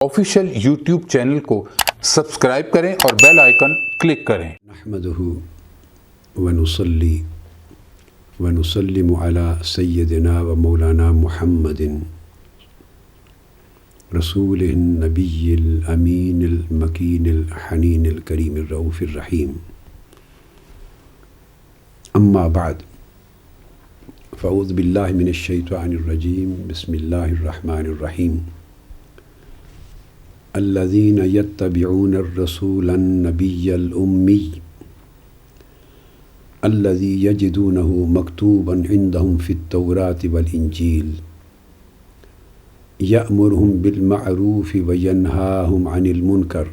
Official YouTube channel کو subscribe کریں اور بیل آئیکن کلک کریں۔ نحمده ونصلي ونسلم على سيدنا ومولانا محمد رسوله النبي الأمين المكين الحنين الكريم الرؤوف الرحيم، أما بعد، فأعوذ بالله من الشيطان الرجيم، بسم الله الرحمن الرحيم۔ الذين يتبعون الرسول النبي الأمي الذي يجدونه مكتوبا عندهم في التوراة والإنجيل يأمرهم بالمعروف وينهاهم عن المنكر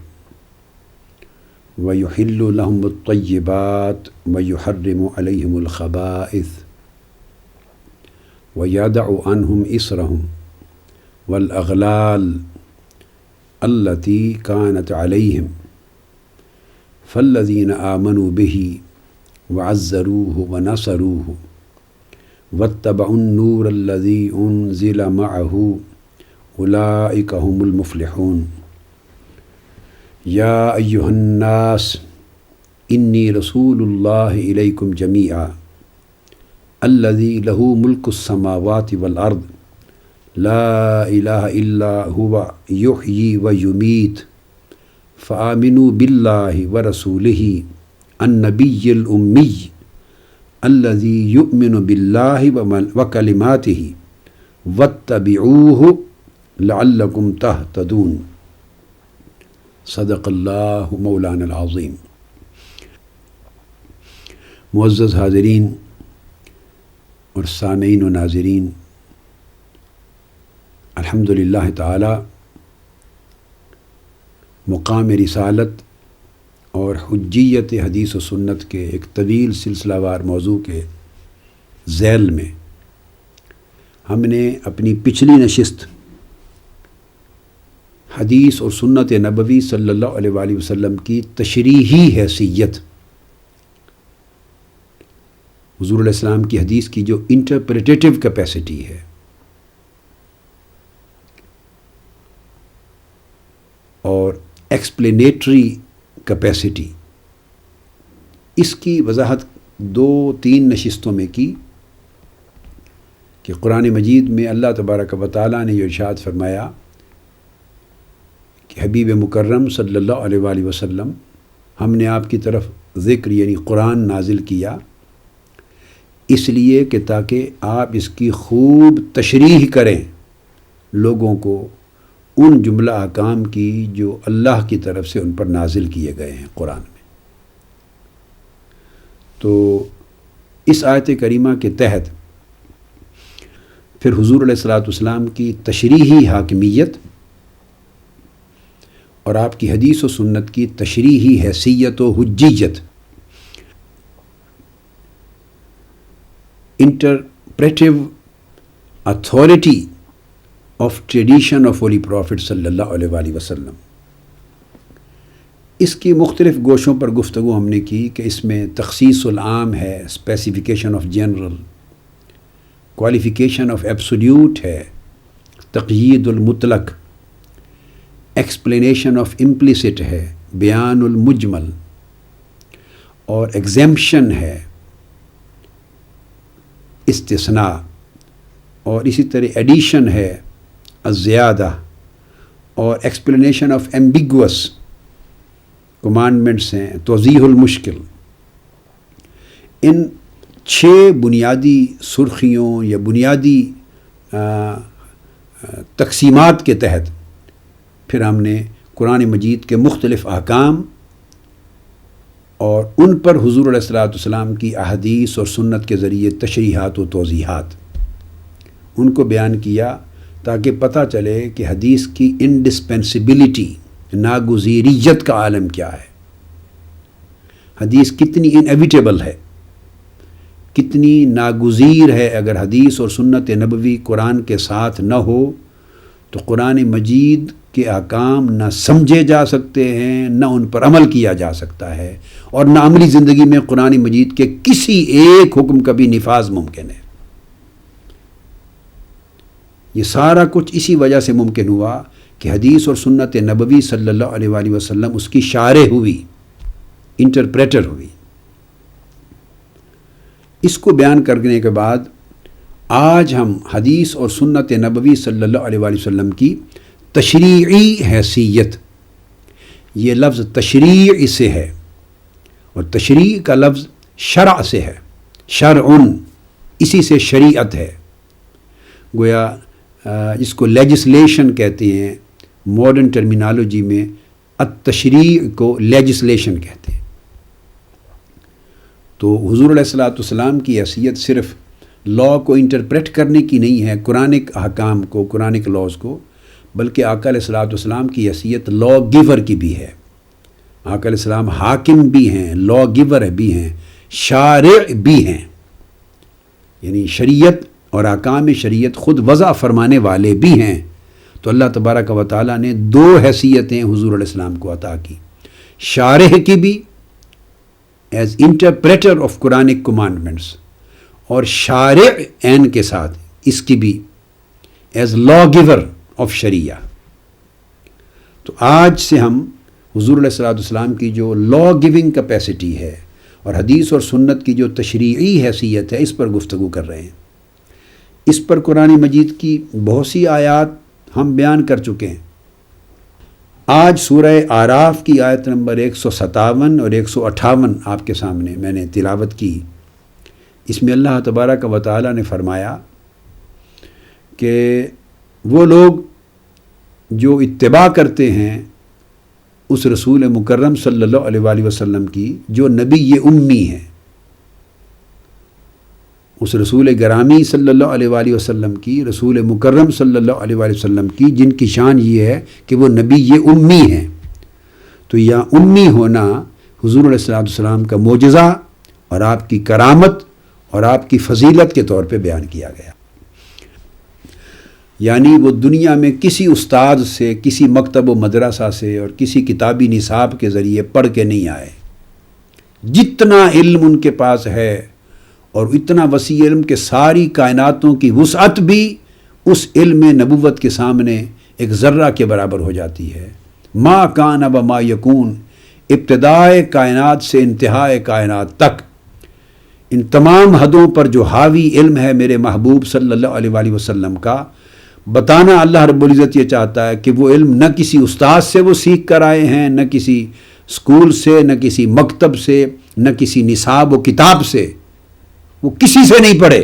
ويحل لهم الطيبات ويحرم عليهم الخبائث ويدع عنهم إصرهم والأغلال التي كانت عليهم، فالذين آمنوا به وعزروه ونصروه واتبعوا النور الذي أنزل معه أولئك هم المفلحون۔ يا أيها الناس إني رسول الله إليكم جميعا الذي له ملك السماوات والأرض لا إله إلا هو يحيي ويميت، فآمنوا بالله ورسوله النبي الأمي الذي يؤمن بالله وكلماته واتبعوه لعلكم تهتدون۔ صدق الله مولانا العظيم۔ معزز حاضرین اور سامعین و ناظرین، الحمدللہ تعالی مقام رسالت اور حجیت حدیث و سنت کے ایک طویل سلسلہ وار موضوع کے ذیل میں ہم نے اپنی پچھلی نشست حدیث اور سنت نبوی صلی اللہ علیہ وآلہ وسلم کی تشریحی حیثیت، حضور علیہ السلام کی حدیث کی جو انٹرپریٹیو کیپیسٹی ہے اور ایکسپلینیٹری کیپیسٹی، اس کی وضاحت 2-3 نشستوں میں کی کہ قرآن مجید میں اللہ تبارک و تعالیٰ نے یہ ارشاد فرمایا کہ حبیب مکرم صلی اللہ علیہ وآلہ وسلم، ہم نے آپ کی طرف ذکر یعنی قرآن نازل کیا اس لیے کہ تاکہ آپ اس کی خوب تشریح کریں لوگوں کو ان جملہ احکام کی جو اللہ کی طرف سے ان پر نازل کیے گئے ہیں قرآن میں۔ تو اس آیت کریمہ کے تحت پھر حضور علیہ السلام کی تشریحی حاکمیت اور آپ کی حدیث و سنت کی تشریحی حیثیت و حجیت، interpretive authority of tradition of holy prophet صلی اللہ علیہ وآلہ وسلم، اس کی مختلف گوشوں پر گفتگو ہم نے کی کہ اس میں تخصیص العام ہے، specification of general, qualification of absolute ہے، تقیید المطلق، ایکسپلینیشن آف امپلیسٹ ہے، بیان المجمل، اور ایگزیمپشن ہے، استثناء، اور اسی طرح ایڈیشن ہے، الزیادہ، اور ایکسپلینیشن آف ایمبیگوس کمانڈمنٹس ہیں، توضیح المشکل۔ ان 6 بنیادی سرخیوں یا بنیادی تقسیمات کے تحت پھر ہم نے قرآن مجید کے مختلف احکام اور ان پر حضور علیہ السلام کی احادیث اور سنت کے ذریعے تشریحات و توضیحات ان کو بیان کیا تاکہ پتہ چلے کہ حدیث کی انڈسپینسبلٹی، ناگزیریت کا عالم کیا ہے، حدیث کتنی انیویٹیبل ہے، کتنی ناگزیر ہے۔ اگر حدیث اور سنت نبوی قرآن کے ساتھ نہ ہو تو قرآن مجید کے احکام نہ سمجھے جا سکتے ہیں، نہ ان پر عمل کیا جا سکتا ہے، اور نہ عملی زندگی میں قرآن مجید کے کسی ایک حکم کا بھی نفاذ ممکن ہے۔ یہ سارا کچھ اسی وجہ سے ممکن ہوا کہ حدیث اور سنت نبوی صلی اللہ علیہ وآلہ وسلم اس کی شارح ہوئی، انٹرپریٹر ہوئی۔ اس کو بیان کرنے کے بعد آج ہم حدیث اور سنت نبوی صلی اللہ علیہ وآلہ وسلم کی تشریعی حیثیت، یہ لفظ تشریع اس سے ہے، اور تشریع کا لفظ شرع سے ہے، شرعن، اسی سے شریعت ہے، گویا جس کو لیجسلیشن کہتے ہیں ماڈرن ٹرمینالوجی میں، التشریع کو لیجسلیشن کہتے ہیں۔ تو حضور علیہ الصلوۃ والسلام کی حیثیت صرف لا کو انٹرپریٹ کرنے کی نہیں ہے، قرآنک احکام کو، قرآنک لاز کو، بلکہ آقا علیہ الصلوۃ والسلام کی حیثیت لا گیور کی بھی ہے۔ آقا علیہ السلام حاکم بھی ہیں، لا گیور بھی ہیں، شارع بھی ہیں، یعنی شریعت اور احکام شریعت خود وضع فرمانے والے بھی ہیں۔ تو اللہ تبارک و تعالیٰ نے دو حیثیتیں حضور علیہ السلام کو عطا کی، شارح کی بھی as interpreter of Quranic commandments, اور شارع عین کے ساتھ اس کی بھی ایز لا گیور آف شریعہ۔ تو آج سے ہم حضور علیہ الصلوۃ والسلام کی جو لا گیونگ کیپیسٹی ہے اور حدیث اور سنت کی جو تشریعی حیثیت ہے، اس پر گفتگو کر رہے ہیں۔ اس پر قرآن مجید کی بہت سی آیات ہم بیان کر چکے ہیں۔ آج سورہ اعراف کی آیت نمبر 157 اور 158 آپ کے سامنے میں نے تلاوت کی۔ اس میں اللہ تبارک و تعالیٰ نے فرمایا کہ وہ لوگ جو اتباع کرتے ہیں اس رسول مکرم صلی اللہ علیہ وآلہ وسلم کی، جو نبی امی ہے، اس رسول گرامی صلی اللہ علیہ وآلہ وسلم کی، رسول مکرم صلی اللہ علیہ وآلہ وسلم کی، جن کی شان یہ ہے کہ وہ نبی امی ہیں۔ تو یہ امی ہونا حضور علیہ الصلوۃ والسلام کا معجزہ اور آپ کی کرامت اور آپ کی فضیلت کے طور پہ بیان کیا گیا۔ یعنی وہ دنیا میں کسی استاد سے، کسی مکتب و مدرسہ سے اور کسی کتابی نصاب کے ذریعے پڑھ کے نہیں آئے۔ جتنا علم ان کے پاس ہے اور اتنا وسیع علم کہ ساری کائناتوں کی وسعت بھی اس علم نبوت کے سامنے ایک ذرہ کے برابر ہو جاتی ہے۔ ما کان و ما یکون، ابتدائے کائنات سے انتہائے کائنات تک، ان تمام حدوں پر جو حاوی علم ہے میرے محبوب صلی اللہ علیہ وآلہ وسلم کا، بتانا اللہ رب العزت یہ چاہتا ہے کہ وہ علم نہ کسی استاد سے وہ سیکھ کر آئے ہیں، نہ کسی اسکول سے، نہ کسی مکتب سے، نہ کسی نصاب و کتاب سے، وہ کسی سے نہیں پڑھے،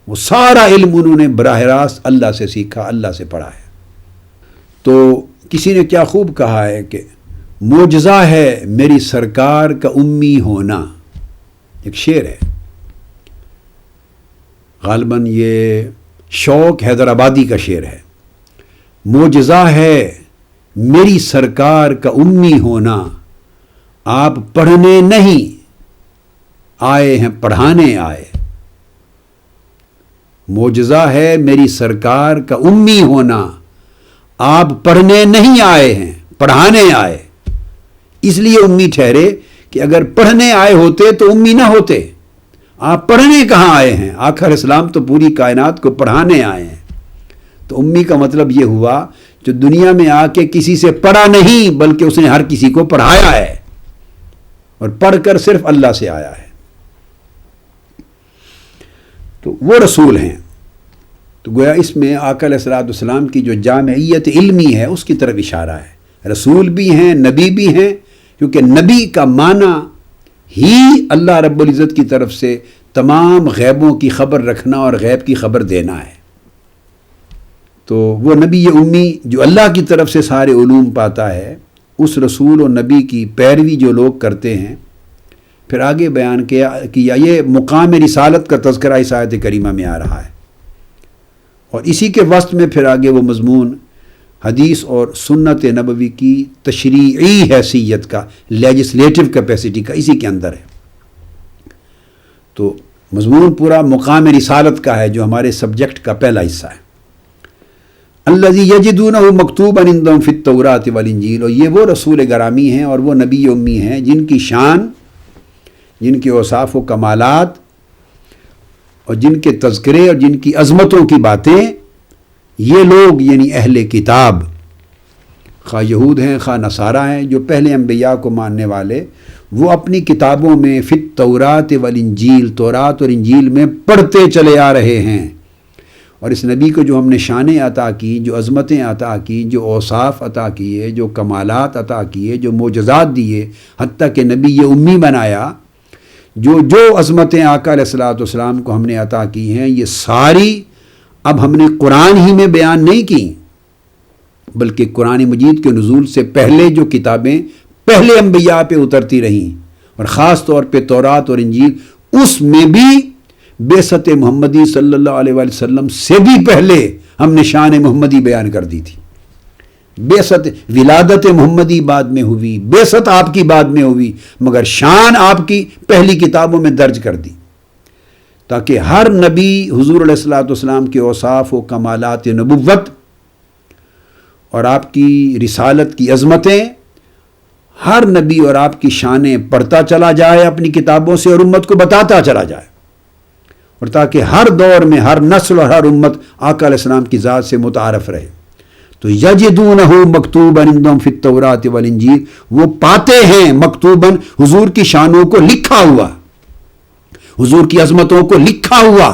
وہ سارا علم انہوں نے براہ راست اللہ سے سیکھا، اللہ سے پڑھا ہے۔ تو کسی نے کیا خوب کہا ہے کہ معجزہ ہے میری سرکار کا امی ہونا، ایک شعر ہے، غالباً یہ شوق حیدرآبادی کا شعر ہے۔ معجزہ ہے میری سرکار کا امی ہونا، آپ پڑھنے نہیں آئے ہیں پڑھانے آئے۔ معجزہ ہے میری سرکار کا امی ہونا، آپ پڑھنے نہیں آئے ہیں پڑھانے آئے۔ اس لیے امی ٹھہرے کہ اگر پڑھنے آئے ہوتے تو امی نہ ہوتے۔ آپ پڑھنے کہاں آئے ہیں؟ آقا علیہ السلام تو پوری کائنات کو پڑھانے آئے ہیں۔ تو امی کا مطلب یہ ہوا جو دنیا میں آ کے کسی سے پڑھا نہیں بلکہ اس نے ہر کسی کو پڑھایا ہے، اور پڑھ کر صرف اللہ سے آیا ہے۔ تو وہ رسول ہیں۔ تو گویا اس میں آقا علیہ الصلوۃ والسلام کی جو جامعیت علمی ہے اس کی طرف اشارہ ہے۔ رسول بھی ہیں، نبی بھی ہیں، کیونکہ نبی کا معنی ہی اللہ رب العزت کی طرف سے تمام غیبوں کی خبر رکھنا اور غیب کی خبر دینا ہے۔ تو وہ نبی امی جو اللہ کی طرف سے سارے علوم پاتا ہے، اس رسول و نبی کی پیروی جو لوگ کرتے ہیں، پھر آگے بیان کیا یہ مقام رسالت کا تذکرہ اس آیت کریمہ میں آ رہا ہے، اور اسی کے وسط میں پھر آگے وہ مضمون حدیث اور سنت نبوی کی تشریعی حیثیت کا، لیجسلیٹو کیپیسٹی کا، اسی کے اندر ہے۔ تو مضمون پورا مقام رسالت کا ہے جو ہمارے سبجیکٹ کا پہلا حصہ ہے۔ الذی یجدونہ مکتوبا عندہم فی التوراۃ والانجیل، اور یہ وہ رسول گرامی ہیں اور وہ نبی امی ہیں جن کی شان، جن کے اوصاف و کمالات اور جن کے تذکرے اور جن کی عظمتوں کی باتیں یہ لوگ یعنی اہل کتاب، خواہ یہود ہیں خواہ نصارہ ہیں، جو پہلے انبیاء کو ماننے والے، وہ اپنی کتابوں میں فی التوراۃ والانجیل، تورات اور انجیل میں پڑھتے چلے آ رہے ہیں، اور اس نبی کو جو ہم نے شانیں عطا کی، جو عظمتیں عطا کی، جو اوصاف عطا کیے، جو کمالات عطا کیے، جو معجزات دیے، حتیٰ کہ نبی یہ امی بنایا، جو عظمتیں آقا علیہ الصلوۃ والسلام کو ہم نے عطا کی ہیں، یہ ساری اب ہم نے قرآن ہی میں بیان نہیں کی، بلکہ قرآن مجید کے نزول سے پہلے جو کتابیں پہلے انبیاء پہ اترتی رہیں، اور خاص طور پہ تورات اور انجیل، اس میں بھی بعثت محمدی صلی اللہ علیہ وآلہ وسلم سے بھی پہلے ہم نے شان محمدی بیان کر دی تھی۔ بعثت ولادت محمدی بعد میں ہوئی، بعثت آپ کی بعد میں ہوئی، مگر شان آپ کی پہلی کتابوں میں درج کر دی، تاکہ ہر نبی حضور علیہ الصلوۃ والسلام کے اوصاف و کمالات نبوت اور آپ کی رسالت کی عظمتیں، ہر نبی اور آپ کی شانیں پڑھتا چلا جائے اپنی کتابوں سے اور امت کو بتاتا چلا جائے، اور تاکہ ہر دور میں ہر نسل اور ہر امت آقا علیہ السلام کی ذات سے متعارف رہے۔ تو یجدونہ مکتوبا عندہم فی التوراۃ والانجیل، وہ پاتے ہیں مکتوباً حضور کی شانوں کو لکھا ہوا، حضور کی عظمتوں کو لکھا ہوا،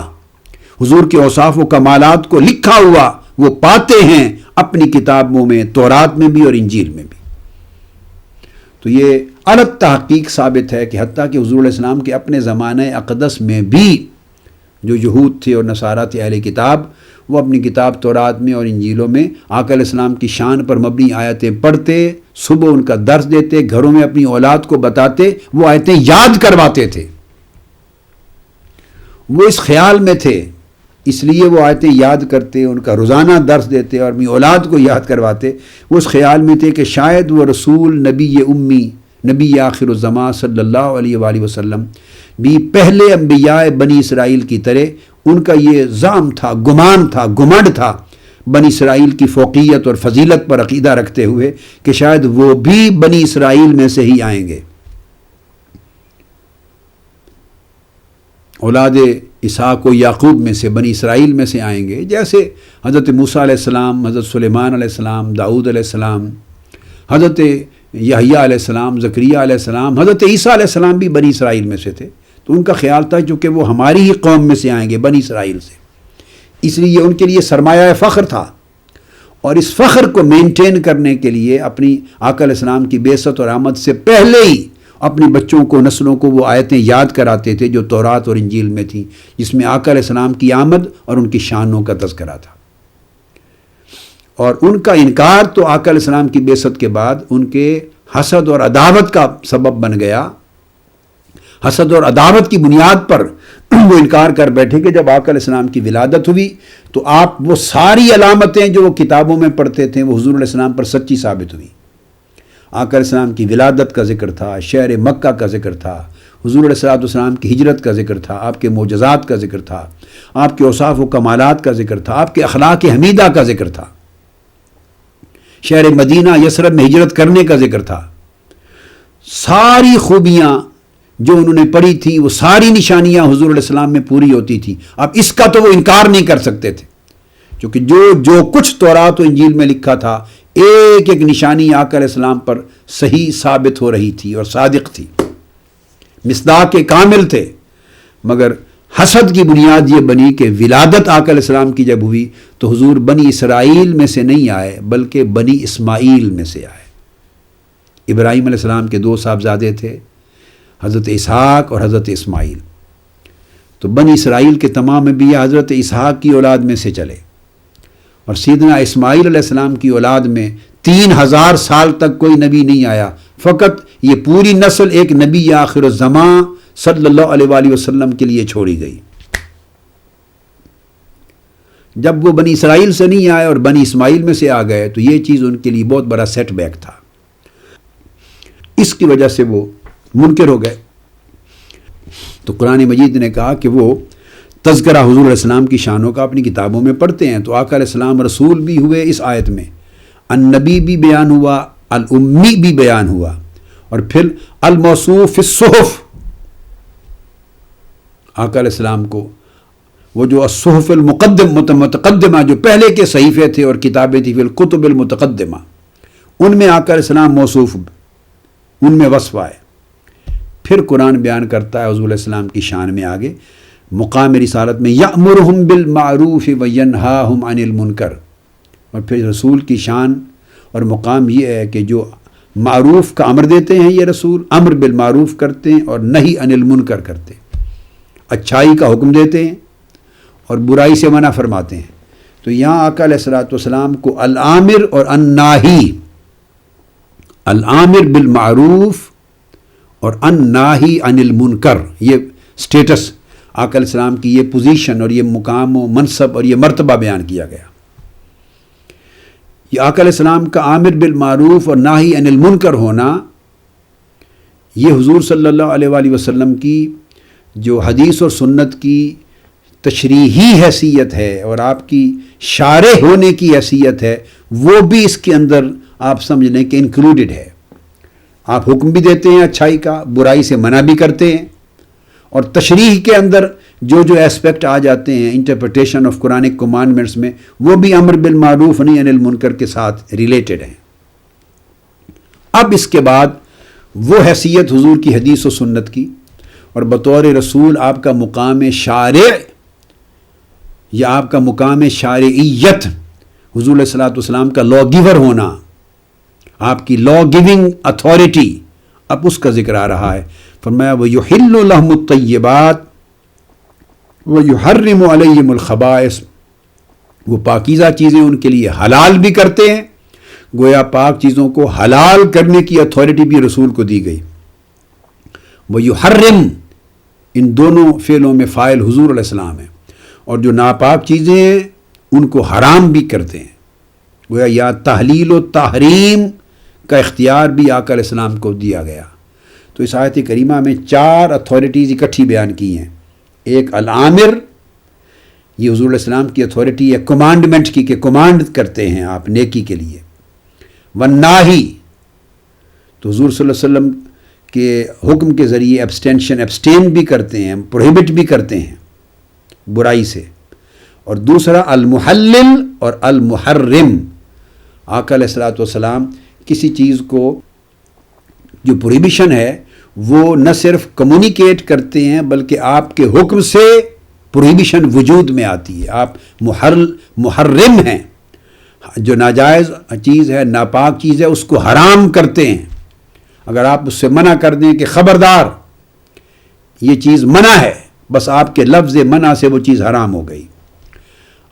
حضور کے اوصاف و کمالات کو لکھا ہوا، وہ پاتے ہیں اپنی کتابوں میں، تورات میں بھی اور انجیل میں بھی۔ تو یہ الگ تحقیق ثابت ہے کہ حتیٰ کہ حضور علیہ السلام کے اپنے زمانہ اقدس میں بھی جو یہود تھے اور نصارہ تھے اہل کتاب، وہ اپنی کتاب تورات میں اور انجیلوں میں آقا علیہ السلام کی شان پر مبنی آیتیں پڑھتے، صبح ان کا درس دیتے، گھروں میں اپنی اولاد کو بتاتے، وہ آیتیں یاد کرواتے تھے۔ وہ اس خیال میں تھے، اس لیے وہ آیتیں یاد کرتے، ان کا روزانہ درس دیتے اور اپنی اولاد کو یاد کرواتے۔ وہ اس خیال میں تھے کہ شاید وہ رسول نبی امی، نبی آخر الزمان صلی اللہ علیہ وآلہ وسلم بھی پہلے انبیاء بنی اسرائیل کی طرح ان کا یہ زعم تھا، گمان تھا، گمنڈ تھا، بنی اسرائیل کی فوقیت اور فضیلت پر عقیدہ رکھتے ہوئے کہ شاید وہ بھی بنی اسرائیل میں سے ہی آئیں گے، اولاد اسحاق و یعقوب میں سے، بنی اسرائیل میں سے آئیں گے، جیسے حضرت موسیٰ علیہ السلام، حضرت سلیمان علیہ السلام، داؤد علیہ السلام، حضرت یحییٰ علیہ السلام، زکریا علیہ السلام، حضرت عیسیٰ علیہ السلام بھی بنی اسرائیل میں سے تھے۔ تو ان کا خیال تھا چونکہ وہ ہماری ہی قوم میں سے آئیں گے، بنی اسرائیل سے، اس لیے ان کے لیے سرمایہ فخر تھا، اور اس فخر کو مینٹین کرنے کے لیے اپنی آقا علیہ السلام کی بعثت اور آمد سے پہلے ہی اپنی بچوں کو، نسلوں کو وہ آیتیں یاد کراتے تھے جو تورات اور انجیل میں تھیں، جس میں آقا علیہ السلام کی آمد اور ان کی شانوں کا تذکرہ تھا۔ اور ان کا انکار تو آقا علیہ السلام کی بعثت کے بعد ان کے حسد اور عداوت کا سبب بن گیا۔ حسد اور عداوت کی بنیاد پر وہ انکار کر بیٹھے کہ جب آقا علیہ السلام کی ولادت ہوئی تو آپ وہ ساری علامتیں جو وہ کتابوں میں پڑھتے تھے وہ حضور علیہ السلام پر سچی ثابت ہوئی۔ آقا علیہ السلام کی ولادت کا ذکر تھا، شہر مکہ کا ذکر تھا، حضور علیہ السلام کی ہجرت کا ذکر تھا، آپ کے معجزات کا ذکر تھا، آپ کے اوصاف و کمالات کا ذکر تھا، آپ کے اخلاق حمیدہ کا ذکر تھا، شہر مدینہ یثرب میں ہجرت کرنے کا ذکر تھا۔ ساری خوبیاں جو انہوں نے پڑھی تھی، وہ ساری نشانیاں حضور علیہ السلام میں پوری ہوتی تھی۔ اب اس کا تو وہ انکار نہیں کر سکتے تھے، کیونکہ جو کچھ تورات و انجیل میں لکھا تھا، ایک ایک نشانی آقا علیہ السلام پر صحیح ثابت ہو رہی تھی اور صادق تھی، مصداق کامل تھے۔ مگر حسد کی بنیاد یہ بنی کہ ولادت آقا علیہ السلام کی جب ہوئی تو حضور بنی اسرائیل میں سے نہیں آئے بلکہ بنی اسماعیل میں سے آئے۔ ابراہیم علیہ السلام کے دو صاحبزادے تھے، حضرت اسحاق اور حضرت اسماعیل۔ تو بنی اسرائیل کے تمام انبیاء حضرت اسحاق کی اولاد میں سے چلے، اور سیدنا اسماعیل علیہ السلام کی اولاد میں 3000 سال تک کوئی نبی نہیں آیا، فقط یہ پوری نسل ایک نبی آخر الزمان صلی اللہ علیہ وآلہ وسلم کے لیے چھوڑی گئی۔ جب وہ بنی اسرائیل سے نہیں آئے اور بنی اسماعیل میں سے آ گئے تو یہ چیز ان کے لیے بہت بڑا سیٹ بیک تھا، اس کی وجہ سے وہ منکر ہو گئے۔ تو قرآن مجید نے کہا کہ وہ تذکرہ حضور علیہ السلام کی شانوں کا اپنی کتابوں میں پڑھتے ہیں، تو آقا علیہ السلام رسول بھی ہوئے اس آیت میں، النبی بھی بیان ہوا، الامی بھی بیان ہوا، اور پھر الموصوف فی الصحف، آقا علیہ السلام کو وہ جو الصحف متقدمہ جو پہلے کے صحیفے تھے اور کتابیں تھیں فی الکتب المتقدمہ، ان میں آقا علیہ السلام موصوف، ان میں وصف آئے۔ پھر قرآن بیان کرتا ہے حضور علیہ السلام کی شان میں آگے مقام رسالت میں یأمرہم بالمعروف وینہاہم عن المنکر، اور پھر رسول کی شان اور مقام یہ ہے کہ جو معروف کا امر دیتے ہیں، یہ رسول امر بالمعروف کرتے ہیں اور نہی عن المنکر کرتے ہیں، اچھائی کا حکم دیتے ہیں اور برائی سے منع فرماتے ہیں۔ تو یہاں آقا علیہ السلام کو العامر اور الناہی، العامر بالمعروف اور الناہی عن المنکر، یہ سٹیٹس آقا علیہ السلام کی، یہ پوزیشن اور یہ مقام و منصب اور یہ مرتبہ بیان کیا گیا۔ یہ آقا علیہ السلام کا عامر بالمعروف اور ناہی عن المنکر ہونا، یہ حضور صلی اللہ علیہ وآلہ وسلم کی جو حدیث اور سنت کی تشریحی حیثیت ہے اور آپ کی شارح ہونے کی حیثیت ہے، وہ بھی اس کے اندر آپ سمجھ لیں کہ انکلوڈڈ ہے۔ آپ حکم بھی دیتے ہیں اچھائی کا، برائی سے منع بھی کرتے ہیں، اور تشریح کے اندر جو جو اسپیکٹ آ جاتے ہیں انٹرپریٹیشن آف قرآنک کمانڈمنٹس میں، وہ بھی امر بالمعروف نہیں عن المنکر کے ساتھ ریلیٹڈ ہیں۔ اب اس کے بعد وہ حیثیت حضور کی حدیث و سنت کی اور بطور رسول آپ کا مقام شارع یا آپ کا مقام شارعیت، حضور علیہ السلام کا لا گیور ہونا، آپ کی لا گیونگ اتھارٹی، اب اس کا ذکر آ رہا ہے۔ فرمایا وَيُحِلُّ لَهُمُ الطَّيِّبَاتِ وَيُحَرِّمُ عَلَيْهِمُ الْخَبَائِثَ، وہ پاکیزہ چیزیں ان کے لیے حلال بھی کرتے ہیں، گویا پاک چیزوں کو حلال کرنے کی اتھارٹی بھی رسول کو دی گئی۔ وَيُحَرِّمُ، ان دونوں فعلوں میں فاعل حضور علیہ السلام ہے، اور جو ناپاک چیزیں ہیں ان کو حرام بھی کرتے ہیں، گویا یا تحلیل و تحریم کا اختیار بھی آقا علیہ السلام کو دیا گیا۔ تو اس آیت کریمہ میں 4 اتھارٹیز اکٹھی بیان کی ہیں۔ ایک العامر، یہ حضور علیہ السلام کی اتھارٹی ہے کمانڈمنٹ کی، کہ کمانڈ کرتے ہیں آپ نیکی کے لیے۔ والناہی، تو حضور صلی اللہ علیہ وسلم کے حکم کے ذریعے ایبسٹین بھی کرتے ہیں، پروہیبٹ بھی کرتے ہیں برائی سے۔ اور دوسرا المحلل اور المحرم، آقا علیہ السلام کسی چیز کو جو پروہیبیشن ہے وہ نہ صرف کمیونیکیٹ کرتے ہیں بلکہ آپ کے حکم سے پروہیبیشن وجود میں آتی ہے، آپ محرم ہیں، جو ناجائز چیز ہے، ناپاک چیز ہے، اس کو حرام کرتے ہیں۔ اگر آپ اس سے منع کر دیں کہ خبردار یہ چیز منع ہے، بس آپ کے لفظ منع سے وہ چیز حرام ہو گئی۔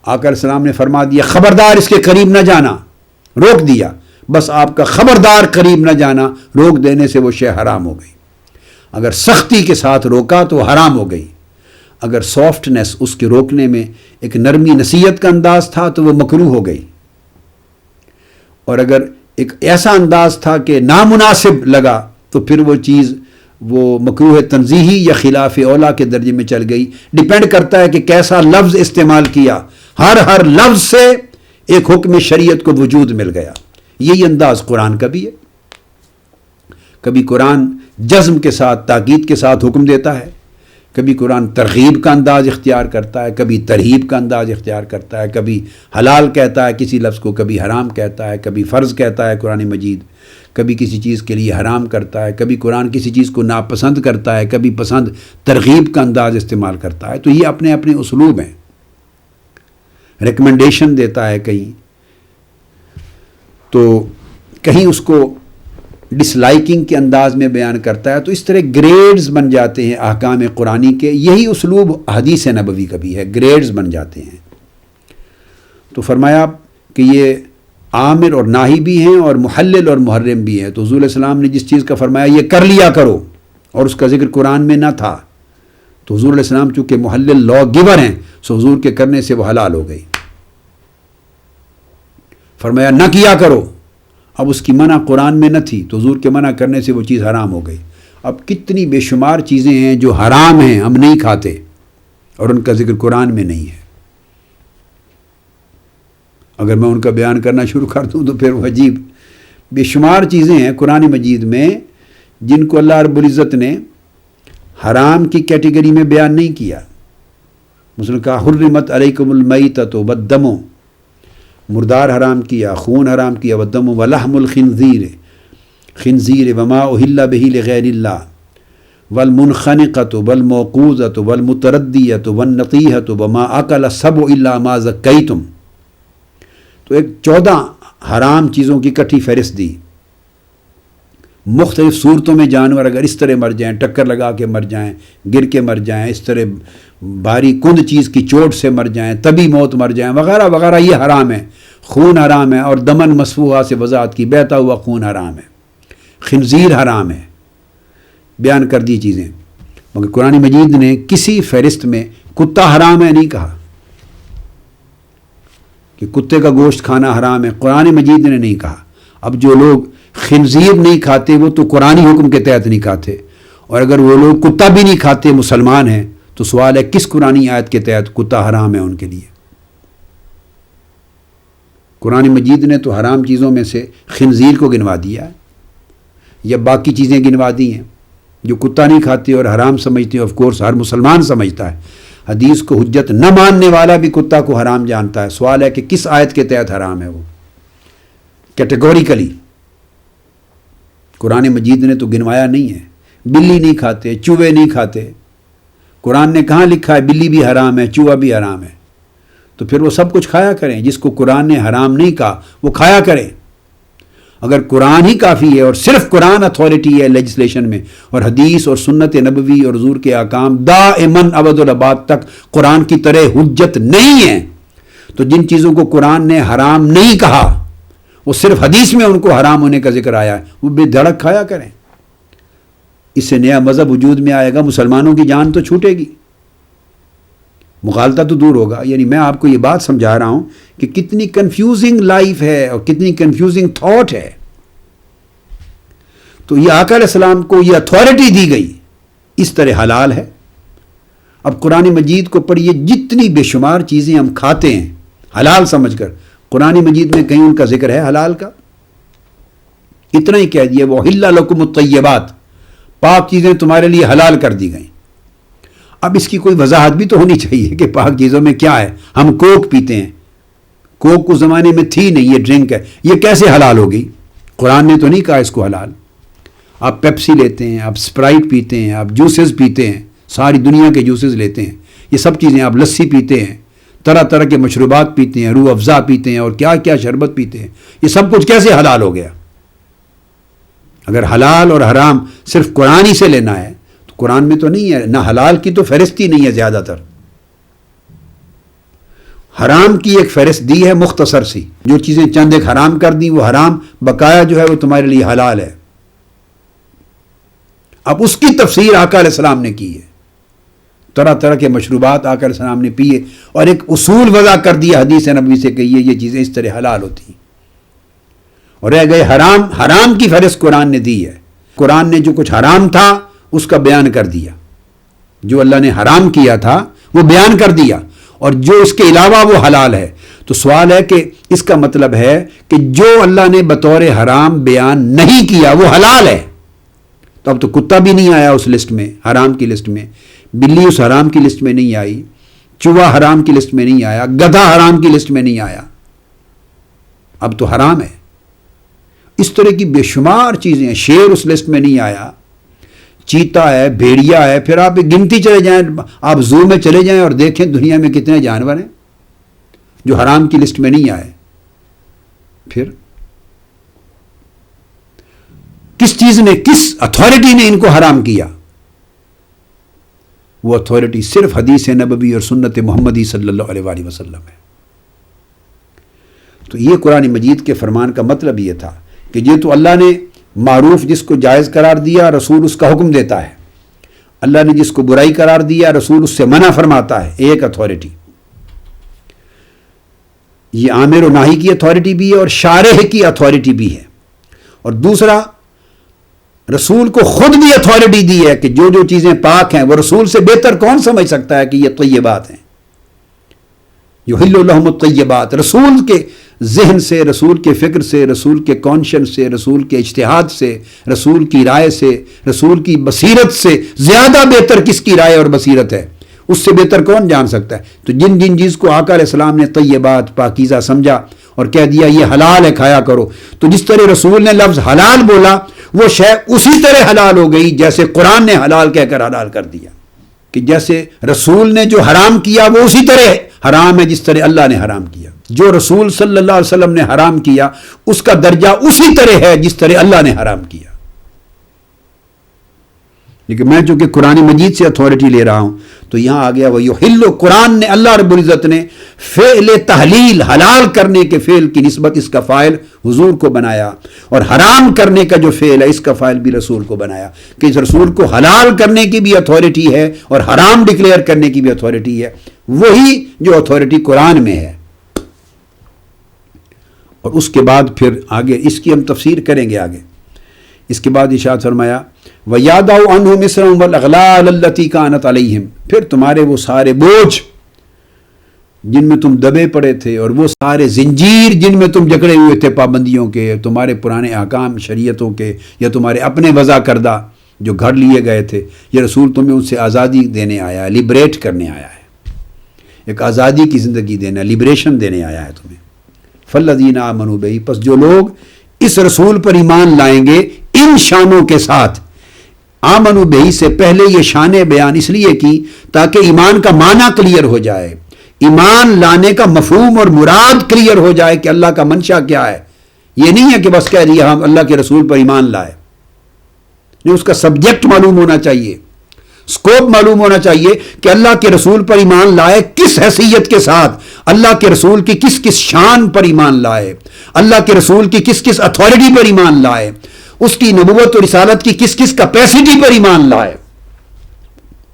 آقا علیہ السلام نے فرما دیا خبردار اس کے قریب نہ جانا، روک دیا، بس آپ کا خبردار قریب نہ جانا روک دینے سے وہ شے حرام ہو گئی۔ اگر سختی کے ساتھ روکا تو حرام ہو گئی، اگر سافٹنس اس کے روکنے میں ایک نرمی نصیحت کا انداز تھا تو وہ مکروہ ہو گئی، اور اگر ایک ایسا انداز تھا کہ نامناسب لگا تو پھر وہ چیز وہ مکروہ تنزیہی یا خلاف اولا کے درجے میں چل گئی۔ ڈیپینڈ کرتا ہے کہ کیسا لفظ استعمال کیا، ہر لفظ سے ایک حکم شریعت کو وجود مل گیا۔ یہی انداز قرآن کا بھی ہے۔ کبھی قرآن جزم کے ساتھ، تاکید کے ساتھ حکم دیتا ہے، کبھی قرآن ترغیب کا انداز اختیار کرتا ہے، کبھی ترہیب کا انداز اختیار کرتا ہے، کبھی حلال کہتا ہے کسی لفظ کو، کبھی حرام کہتا ہے، کبھی فرض کہتا ہے قرآن مجید، کبھی کسی چیز کے لیے حرام کرتا ہے، کبھی قرآن کسی چیز کو ناپسند کرتا ہے، کبھی پسند ترغیب کا انداز استعمال کرتا ہے۔ تو یہ اپنے اپنے اسلوب ہیں، ریکمنڈیشن دیتا ہے کہیں، تو کہیں اس کو ڈس لائکنگ کے انداز میں بیان کرتا ہے۔ تو اس طرح گریڈز بن جاتے ہیں احکام قرآنی کے، یہی اسلوب حدیث نبوی کا بھی ہے، گریڈز بن جاتے ہیں۔ تو فرمایا کہ یہ عامر اور ناہی بھی ہیں اور محلل اور محرم بھی ہیں۔ تو حضور علیہ السلام نے جس چیز کا فرمایا یہ کر لیا کرو، اور اس کا ذکر قرآن میں نہ تھا، تو حضور علیہ السلام چونکہ محلل لا گیور ہیں، سو حضور کے کرنے سے وہ حلال ہو گئی۔ فرمایا نہ کیا کرو، اب اس کی منع قرآن میں نہ تھی تو حضور کے منع کرنے سے وہ چیز حرام ہو گئی۔ اب کتنی بے شمار چیزیں ہیں جو حرام ہیں، ہم نہیں کھاتے، اور ان کا ذکر قرآن میں نہیں ہے۔ اگر میں ان کا بیان کرنا شروع کر دوں تو پھر وہ عجیب بے شمار چیزیں ہیں قرآن مجید میں جن کو اللہ رب العزت نے حرام کی کیٹیگری میں بیان نہیں کیا، مثلا کہا حرمت علیکم المیتۃ والدم، مردار حرام کیا، خون حرام کیا، والدم ولحم الخنزیر، خنزیر وما اہل بہ لغیر اللہ، والمنخنقۃ والموقوذۃ والمتردیۃ والنطیحۃ وما اکل السبع الا ما ذکیتم. تو ایک 14 حرام چیزوں کی کٹھی فہرست دی. مختلف صورتوں میں جانور اگر اس طرح مر جائیں، ٹکر لگا کے مر جائیں، گر کے مر جائیں، اس طرح بھاری کند چیز کی چوٹ سے مر جائیں، طبی موت مر جائیں وغیرہ وغیرہ، یہ حرام ہے. خون حرام ہے، اور دمن مسفوحہ سے وضاحت کی، بہتا ہوا خون حرام ہے، خنزیر حرام ہے، بیان کر دی چیزیں. مگر قرآن مجید نے کسی فہرست میں کتا حرام ہے نہیں کہا کہ کتے کا گوشت کھانا حرام ہے، قرآن مجید نے نہیں کہا. اب جو لوگ خنزیر نہیں کھاتے وہ تو قرآنی حکم کے تحت نہیں کھاتے، اور اگر وہ لوگ کتا بھی نہیں کھاتے مسلمان ہیں تو سوال ہے کس قرآنی آیت کے تحت کتا حرام ہے ان کے لیے؟ قرآن مجید نے تو حرام چیزوں میں سے خنزیر کو گنوا دیا ہے، یا باقی چیزیں گنوا دی ہیں جو کتا نہیں کھاتے اور حرام سمجھتے ہیں. آف کورس ہر مسلمان سمجھتا ہے، حدیث کو حجت نہ ماننے والا بھی کتا کو حرام جانتا ہے. سوال ہے کہ کس آیت کے تحت حرام ہے وہ کیٹیگوریکلی. قرآن مجید نے تو گنوایا نہیں ہے. بلی نہیں کھاتے، چوہے نہیں کھاتے. قرآن نے کہاں لکھا ہے بلی بھی حرام ہے، چوہا بھی حرام ہے؟ تو پھر وہ سب کچھ کھایا کریں. جس کو قرآن نے حرام نہیں کہا وہ کھایا کریں. اگر قرآن ہی کافی ہے اور صرف قرآن اتھارٹی ہے لیجسلیشن میں، اور حدیث اور سنت نبوی اور حضور کے احکام دائماً ابد الآباد تک قرآن کی طرح حجت نہیں ہے، تو جن چیزوں کو قرآن نے حرام نہیں کہا وہ صرف حدیث میں ان کو حرام ہونے کا ذکر آیا ہے، وہ بے دھڑک کھایا کریں. اس سے نیا مذہب وجود میں آئے گا، مسلمانوں کی جان تو چھوٹے گی، مغالطہ تو دور ہوگا. یعنی میں آپ کو یہ بات سمجھا رہا ہوں کہ کتنی کنفیوزنگ لائف ہے اور کتنی کنفیوزنگ تھاٹ ہے. تو یہ آقا علیہ السلام کو یہ اتھارٹی دی گئی، اس طرح حلال ہے. اب قرآن مجید کو پڑھیے، جتنی بے شمار چیزیں ہم کھاتے ہیں حلال سمجھ کر، قرآن مجید میں کہیں ان کا ذکر ہے حلال کا؟ اتنا ہی کہہ دیا وَأُحِلَّ لَكُمُ الطَّيِّبَاتُ، پاک چیزیں تمہارے لیے حلال کر دی گئیں. اب اس کی کوئی وضاحت بھی تو ہونی چاہیے کہ پاک چیزوں میں کیا ہے. ہم کوک پیتے ہیں، کوک اس زمانے میں تھی نہیں، یہ ڈرنک ہے، یہ کیسے حلال ہوگی؟ قرآن نے تو نہیں کہا اس کو حلال. آپ پیپسی لیتے ہیں، آپ اسپرائٹ پیتے ہیں، آپ جوسز پیتے ہیں، ساری دنیا کے جوسز لیتے ہیں، یہ سب چیزیں، آپ لسی پیتے ہیں، طرح طرح کے مشروبات پیتے ہیں، روح افزا پیتے ہیں، اور کیا کیا شربت پیتے ہیں. یہ سب کچھ کیسے حلال ہو گیا؟ اگر حلال اور حرام صرف قرآن ہی سے لینا ہے تو قرآن میں تو نہیں ہے. نہ حلال کی تو فہرست ہی نہیں ہے، زیادہ تر حرام کی ایک فہرست دی ہے مختصر سی. جو چیزیں چند ایک حرام کر دی وہ حرام، بقایا جو ہے وہ تمہارے لیے حلال ہے. اب اس کی تفسیر آقا علیہ السلام نے کی ہے. طرح طرح کے مشروبات آقا علیہ السلام نے پیے اور ایک اصول وضع کر دیا حدیث نبوی سے کہ یہ چیزیں اس طرح حلال ہوتی ہیں. اور رہ گئے حرام. حرام کی فہرست قرآن نے دی ہے. قرآن نے جو کچھ حرام تھا اس کا بیان کر دیا، جو اللہ نے حرام کیا تھا وہ بیان کر دیا، اور جو اس کے علاوہ وہ حلال ہے. تو سوال ہے کہ اس کا مطلب ہے کہ جو اللہ نے بطور حرام بیان نہیں کیا وہ حلال ہے. تو اب تو کتا بھی نہیں آیا اس لسٹ میں، حرام کی لسٹ میں. بلی اس حرام کی لسٹ میں نہیں آئی، چوہا حرام کی لسٹ میں نہیں آیا، گدھا حرام کی لسٹ میں نہیں آیا. اب تو حرام ہے. اس طرح کی بے شمار چیزیں ہیں. شیر اس لسٹ میں نہیں آیا، چیتا ہے، بھیڑیا ہے. پھر آپ گنتی چلے جائیں، آپ زو میں چلے جائیں اور دیکھیں دنیا میں کتنے جانور ہیں جو حرام کی لسٹ میں نہیں آئے. پھر کس چیز نے، کس اتھارٹی نے ان کو حرام کیا؟ وہ اتھارٹی صرف حدیث نبوی اور سنت محمدی صلی اللہ علیہ وآلہ وسلم ہے. تو یہ قرآن مجید کے فرمان کا مطلب یہ تھا کہ یہ تو اللہ نے معروف جس کو جائز قرار دیا، رسول اس کا حکم دیتا ہے. اللہ نے جس کو برائی قرار دیا، رسول اس سے منع فرماتا ہے. ایک اتھارٹی یہ عامر و ناہی کی اتھارٹی بھی ہے اور شارح کی اتھارٹی بھی ہے. اور دوسرا، رسول کو خود بھی اتھارٹی دی ہے کہ جو جو چیزیں پاک ہیں وہ رسول سے بہتر کون سمجھ سکتا ہے کہ یہ طیبات ہیں. یحل لہم الطیبات، رسول کے ذہن سے، رسول کے فکر سے، رسول کے کانشنس سے، رسول کے اجتہاد سے، رسول کی رائے سے، رسول کی بصیرت سے زیادہ بہتر کس کی رائے اور بصیرت ہے؟ اس سے بہتر کون جان سکتا ہے؟ تو جن جن چیز کو آقا علیہ السلام نے طیبات پاکیزہ سمجھا اور کہہ دیا یہ حلال ہے کھایا کرو، تو جس طرح رسول نے لفظ حلال بولا وہ شے اسی طرح حلال ہو گئی جیسے قرآن نے حلال کہہ کر حلال کر دیا، کہ جیسے رسول نے جو حرام کیا وہ اسی طرح حرام ہے جس طرح اللہ نے حرام کیا، جو رسول صلی اللہ علیہ وسلم نے حرام کیا اس کا درجہ اسی طرح ہے جس طرح اللہ نے حرام کیا۔ لیکن میں چونکہ قرآن مجید سے اتھارٹی لے رہا ہوں تو یہاں آ گیا وہ یحل، قرآن نے اللہ رب العزت نے فعل تحلیل حلال کرنے کے فعل کی نسبت اس کا فاعل حضور کو بنایا، اور حرام کرنے کا جو فعل ہے اس کا فاعل بھی رسول کو بنایا، کہ اس رسول کو حلال کرنے کی بھی اتھارٹی ہے اور حرام ڈکلیئر کرنے کی بھی اتھارٹی ہے، وہی جو اتھارٹی قرآن میں ہے۔ اور اس کے بعد پھر آگے اس کی ہم تفسیر کریں گے آگے۔ اس کے بعد ارشاد فرمایا وَيَادَعُ عَنْهُمْ مِصْرَهُمْ وَالْأَغْلَالَ الَّتِي كَانَتْ عَلَيْهِمْ، پھر تمہارے وہ سارے بوجھ جن میں تم دبے پڑے تھے اور وہ سارے زنجیر جن میں تم جکڑے ہوئے تھے پابندیوں کے، تمہارے پرانے احکام شریعتوں کے یا تمہارے اپنے وضع کردہ جو گھڑ لیے گئے تھے، یہ رسول تمہیں ان سے آزادی دینے آیا ہے، لبریٹ کرنے آیا ہے، ایک آزادی کی زندگی دینا، لبریشن دینے آیا ہے تمہیں۔ فَالَّذِينَ آمَنُوا بِهِ، پس جو لوگ اس رسول پر ایمان لائیں گے ان شانوں کے ساتھ، آمنوا بہی سے پہلے یہ شان بیان اس لیے کی تاکہ ایمان کا معنی کلیئر ہو جائے، ایمان لانے کا مفہوم اور مراد کلیئر ہو جائے کہ اللہ کا منشا کیا ہے۔ یہ نہیں ہے کہ بس کہہ دیا ہم اللہ کے رسول پر ایمان لائے، نہیں، اس کا سبجیکٹ معلوم ہونا چاہیے، سکوپ معلوم ہونا چاہیے کہ اللہ کے رسول پر ایمان لائے کس حیثیت کے ساتھ، اللہ کے رسول کی کس کس شان پر ایمان لائے، اللہ کے رسول کی کس کس اتھارٹی پر ایمان لائے، اس کی نبوت اور رسالت کی کس کس کیپیسٹی پر ایمان لائے۔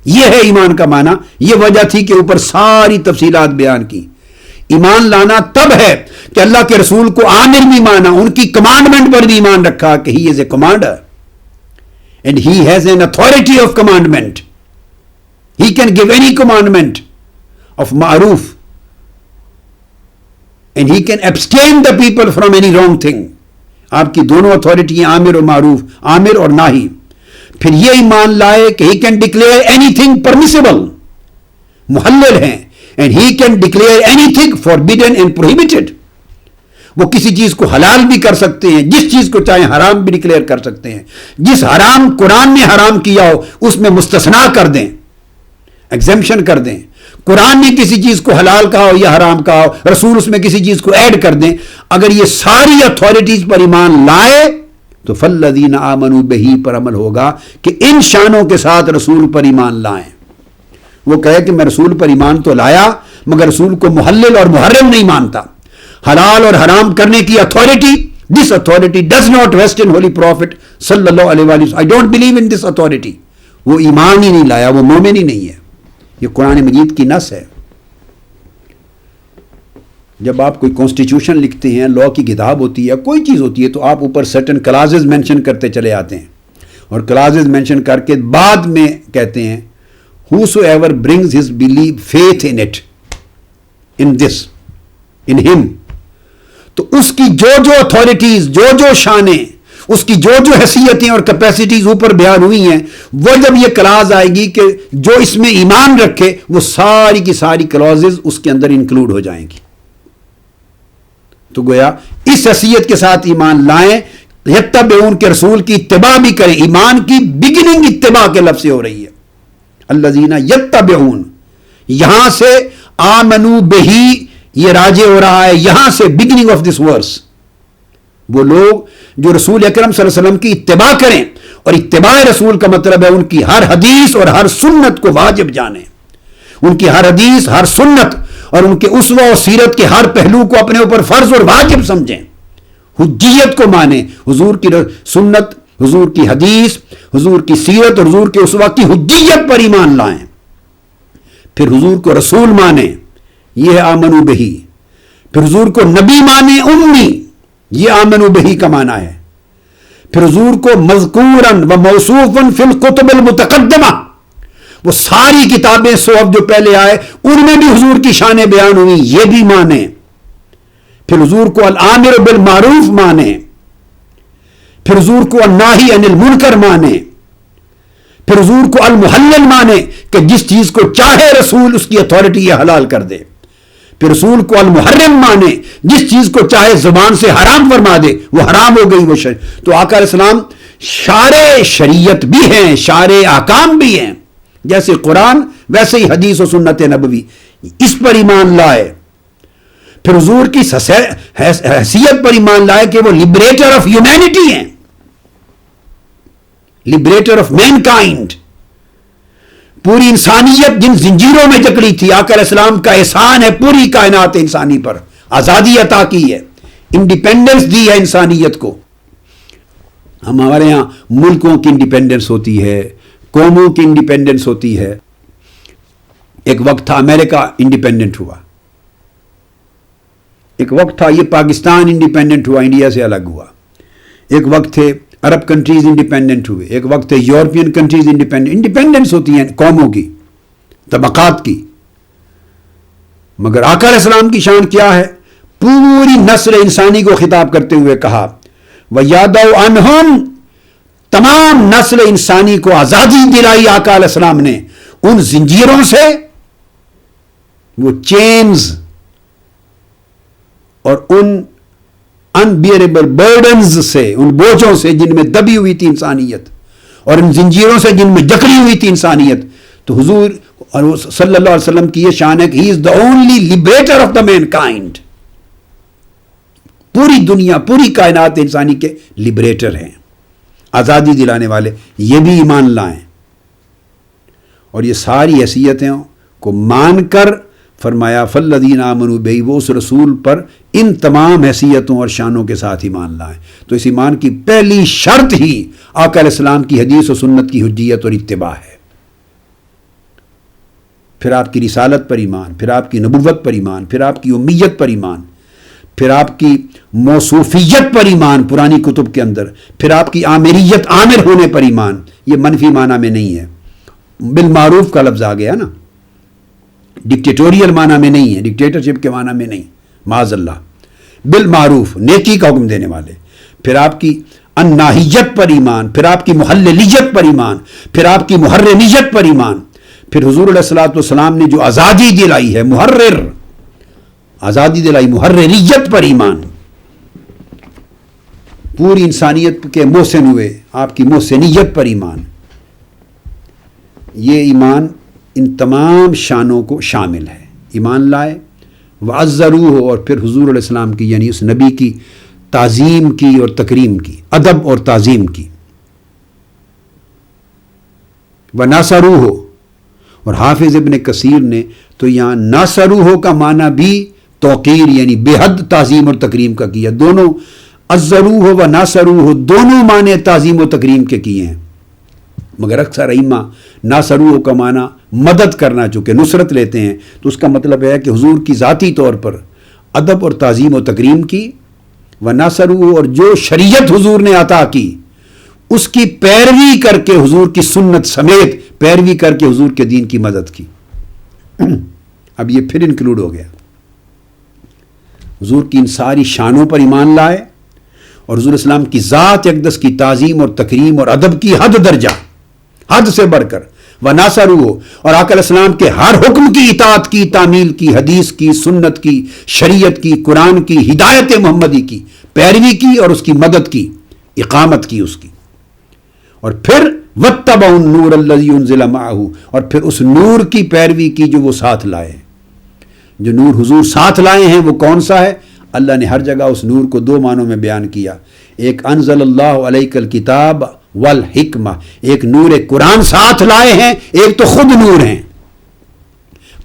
یہ ہے ایمان کا معنی، یہ وجہ تھی کہ اوپر ساری تفصیلات بیان کی۔ ایمان لانا تب ہے کہ اللہ کے رسول کو عامر بھی مانا، ان کی کمانڈمنٹ پر بھی ایمان رکھا کہ he is a commander and he has an authority of commandment, he can give any commandment of معروف and he can abstain the people from any wrong thing. آپ کی دونوں اتھارٹی ہیں، عامر اور معروف، عامر اور ناہی۔ پھر یہ ایمان لائے کہ he can declare any thing permissible, محلل ہیں، and he can declare any thing forbidden and prohibited, وہ کسی چیز کو حلال بھی کر سکتے ہیں، جس چیز کو چاہیں حرام بھی ڈکلیئر کر سکتے ہیں، جس حرام قرآن نے حرام کیا ہو اس میں مستثنا کر دیں، ایگزمپشن کر دیں، قرآن نے کسی چیز کو حلال کہا ہو یا حرام کہا ہو، رسول اس میں کسی چیز کو ایڈ کر دیں۔ اگر یہ ساری اتھارٹیز پر ایمان لائے تو فَالَّذِينَ آمَنُوا بِهِ پر عمل ہوگا کہ ان شانوں کے ساتھ رسول پر ایمان لائیں۔ وہ کہے کہ میں رسول پر ایمان تو لایا مگر رسول کو محلل اور محرم نہیں مانتا، حلال اور حرام کرنے کی authority, this authority does not rest in Holi prophet صلی اللہ علیہ وسلم، I don't believe in this authority, وہ ایمان ہی نہیں لایا، وہ مومن ہی نہیں ہے۔ یہ قرآن مجید کی نص ہے۔ جب آپ کوئی کانسٹیٹیوشن لکھتے ہیں، لا کی کتاب ہوتی ہے، کوئی چیز ہوتی ہے، تو آپ اوپر سرٹن کلازز مینشن کرتے چلے آتے ہیں، اور کلازز مینشن کر کے بعد میں کہتے ہیں whosoever brings his belief faith in it in this in him، تو اس کی جو جو اتھارٹیز، جو جو شانیں، اس کی جو جو حیثیتیں اور کیپیسٹیز اوپر بیان ہوئی ہیں، وہ جب یہ کلاز آئے گی کہ جو اس میں ایمان رکھے، وہ ساری کی ساری کلازز اس کے اندر انکلوڈ ہو جائیں گی۔ تو گویا اس حیثیت کے ساتھ ایمان لائیں، یتبعون کے رسول کی اتباع بھی کریں۔ ایمان کی بگننگ اتباع کے لفظ سے ہو رہی ہے، الذین یتبعون، یہاں سے آمنوا بہی یہ راجع ہو رہا ہے، یہاں سے بگننگ آف دس ورس، وہ لوگ جو رسول اکرم صلی اللہ علیہ وسلم کی اتباع کریں، اور اتباع رسول کا مطلب ہے ان کی ہر حدیث اور ہر سنت کو واجب جانیں، ان کی ہر حدیث، ہر سنت اور ان کے اسوہ و سیرت کے ہر پہلو کو اپنے اوپر فرض اور واجب سمجھیں، حجیت کو مانیں، حضور کی سنت، حضور کی حدیث، حضور کی سیرت اور حضور کے اسوہ کی حجیت پر ایمان لائیں، پھر حضور کو رسول مانیں، یہ ہے آمنوا بہی، پھر حضور کو نبی مانیں امی، یہ آمنوا بہی کا معنی ہے، پھر حضور کو مذکوراً و موصوفاً فی الکتب المتقدمہ، وہ ساری کتابیں صحف جو پہلے آئے ان میں بھی حضور کی شانیں بیان ہوئی، یہ بھی مانیں، پھر حضور کو الامر بالمعروف مانیں، پھر حضور کو الناہی عن المنکر مانیں، پھر حضور کو المحلل مانیں کہ جس چیز کو چاہے رسول اس کی اتھارٹی یہ حلال کر دے. پھر رسول کو المحرم مانے، جس چیز کو چاہے زبان سے حرام فرما دے، وہ حرام ہو گئی وہ تو آقا علیہ السلام شارع شریعت بھی ہیں، شارع احکام بھی ہیں. جیسے قرآن ویسے ہی حدیث و سنت نبوی، اس پر ایمان لائے. پھر حضور کی حیثیت پر ایمان لائے کہ وہ لبریٹر آف ہیومینٹی ہیں، لبریٹر آف مین کائنڈ. پوری انسانیت جن زنجیروں میں جکڑی تھی، آقا علیہ السلام کا احسان ہے پوری کائنات انسانی پر. آزادی عطا کی ہے، انڈیپینڈنس دی ہے انسانیت کو. ہمارے ہاں ملکوں کی انڈیپینڈنس ہوتی ہے، قوموں کی انڈیپینڈنس ہوتی ہے. ایک وقت تھا امریکہ انڈیپینڈنٹ ہوا، ایک وقت تھا یہ پاکستان انڈیپینڈنٹ ہوا، انڈیا سے الگ ہوا. ایک وقت تھے عرب کنٹریز انڈیپینڈنٹ ہوئے، ایک وقت تھے یورپین کنٹریز انڈیپینڈنس ہوتی ہیں قوموں کی، طبقات کی. مگر آقا علیہ السلام کی شان کیا ہے؟ پوری نسل انسانی کو خطاب کرتے ہوئے کہا وَيَادَوْ عَنْهُمْ، تمام نسل انسانی کو آزادی دلائی آقا علیہ السلام نے ان زنجیروں سے، وہ چینز اور ان انبیئریبل برڈنز سے، ان بوجھوں سے جن میں دبی ہوئی تھی انسانیت، اور ان زنجیروں سے جن میں جکڑی ہوئی تھی انسانیت. تو حضور صلی اللہ علیہ وسلم کی یہ شان ہے کہ he is the only liberator of the mankind. پوری دنیا، پوری کائنات انسانی کے لبریٹر ہیں، آزادی دلانے والے. یہ بھی ایمان لائیں اور یہ ساری حیثیتیں کو مان کر فرمایا فالذین آمنوا بہ، وہ اس رسول پر ان تمام حیثیتوں اور شانوں کے ساتھ ایمان لائیں. تو اس ایمان کی پہلی شرط ہی آقا علیہ السلام کی حدیث و سنت کی حجیت اور اتباع ہے. پھر آپ کی رسالت پر ایمان، پھر آپ کی نبوت پر ایمان، پھر آپ کی امیت پر ایمان، پھر آپ کی موصوفیت پر ایمان پرانی کتب کے اندر، پھر آپ کی آمریت، عامر ہونے پر ایمان. یہ منفی معنی میں نہیں ہے، بالمعروف کا لفظ آ گیا نا، ڈکٹیٹوریل معنی میں نہیں ہے، ڈکٹیٹرشپ کے معنی میں نہیں، معاذ اللہ. بالمعروف، نیکی کا حکم دینے والے. پھر آپ کی الناہیت پر ایمان، پھر آپ کی محللیت پر ایمان، پھر آپ کی محرمیت پر ایمان. پھر حضور علیہ الصلوۃ والسلام نے جو آزادی دلائی ہے، محرر آزادی دلائی، محرریت پر ایمان. پوری انسانیت کے محسن ہوئے، آپ کی محسنیت پر ایمان. یہ ایمان ان تمام شانوں کو شامل ہے. ایمان لائے، وعزروہ، اور پھر حضور علیہ السلام کی یعنی اس نبی کی تعظیم کی اور تکریم کی، ادب اور تعظیم کی. وناصروہ، اور حافظ ابن کثیر نے تو یہاں ناصروہ کا معنی بھی توقیر یعنی بے حد تعظیم اور تکریم کا کیا. دونوں عزروہ و ناصروہ دونوں معنی تعظیم و تکریم کے کیے ہیں. مگر اکثر ائمہ ناصروہ کا معنی مدد کرنا، چونکہ نصرت لیتے ہیں، تو اس کا مطلب ہے کہ حضور کی ذاتی طور پر ادب اور تعظیم و تکریم کی. و ناصروہ، اور جو شریعت حضور نے عطا کی اس کی پیروی کر کے، حضور کی سنت سمیت پیروی کر کے حضور کے دین کی مدد کی. اب یہ پھر انکلوڈ ہو گیا. حضور کی ان ساری شانوں پر ایمان لائے اور حضور اسلام کی ذات اقدس کی تعظیم اور تکریم اور ادب کی حد درجہ، حد سے بڑھ کر. وناصروہ، اور آقا علیہ السلام کے ہر حکم کی اطاعت کی، تعمیل کی، حدیث کی، سنت کی، شریعت کی، قرآن کی، ہدایت محمدی کی پیروی کی اور اس کی مدد کی، اقامت کی اس کی. اور پھر واتبعوا النور الذی انزل معہ، اور پھر اس نور کی پیروی کی جو وہ ساتھ لائے. جو نور حضور ساتھ لائے ہیں وہ کون سا ہے؟ اللہ نے ہر جگہ اس نور کو دو معنوں میں بیان کیا. ایک انزل اللہ علیک الکتاب والحکمہ، ایک نور قرآن ساتھ لائے ہیں، ایک تو خود نور ہیں.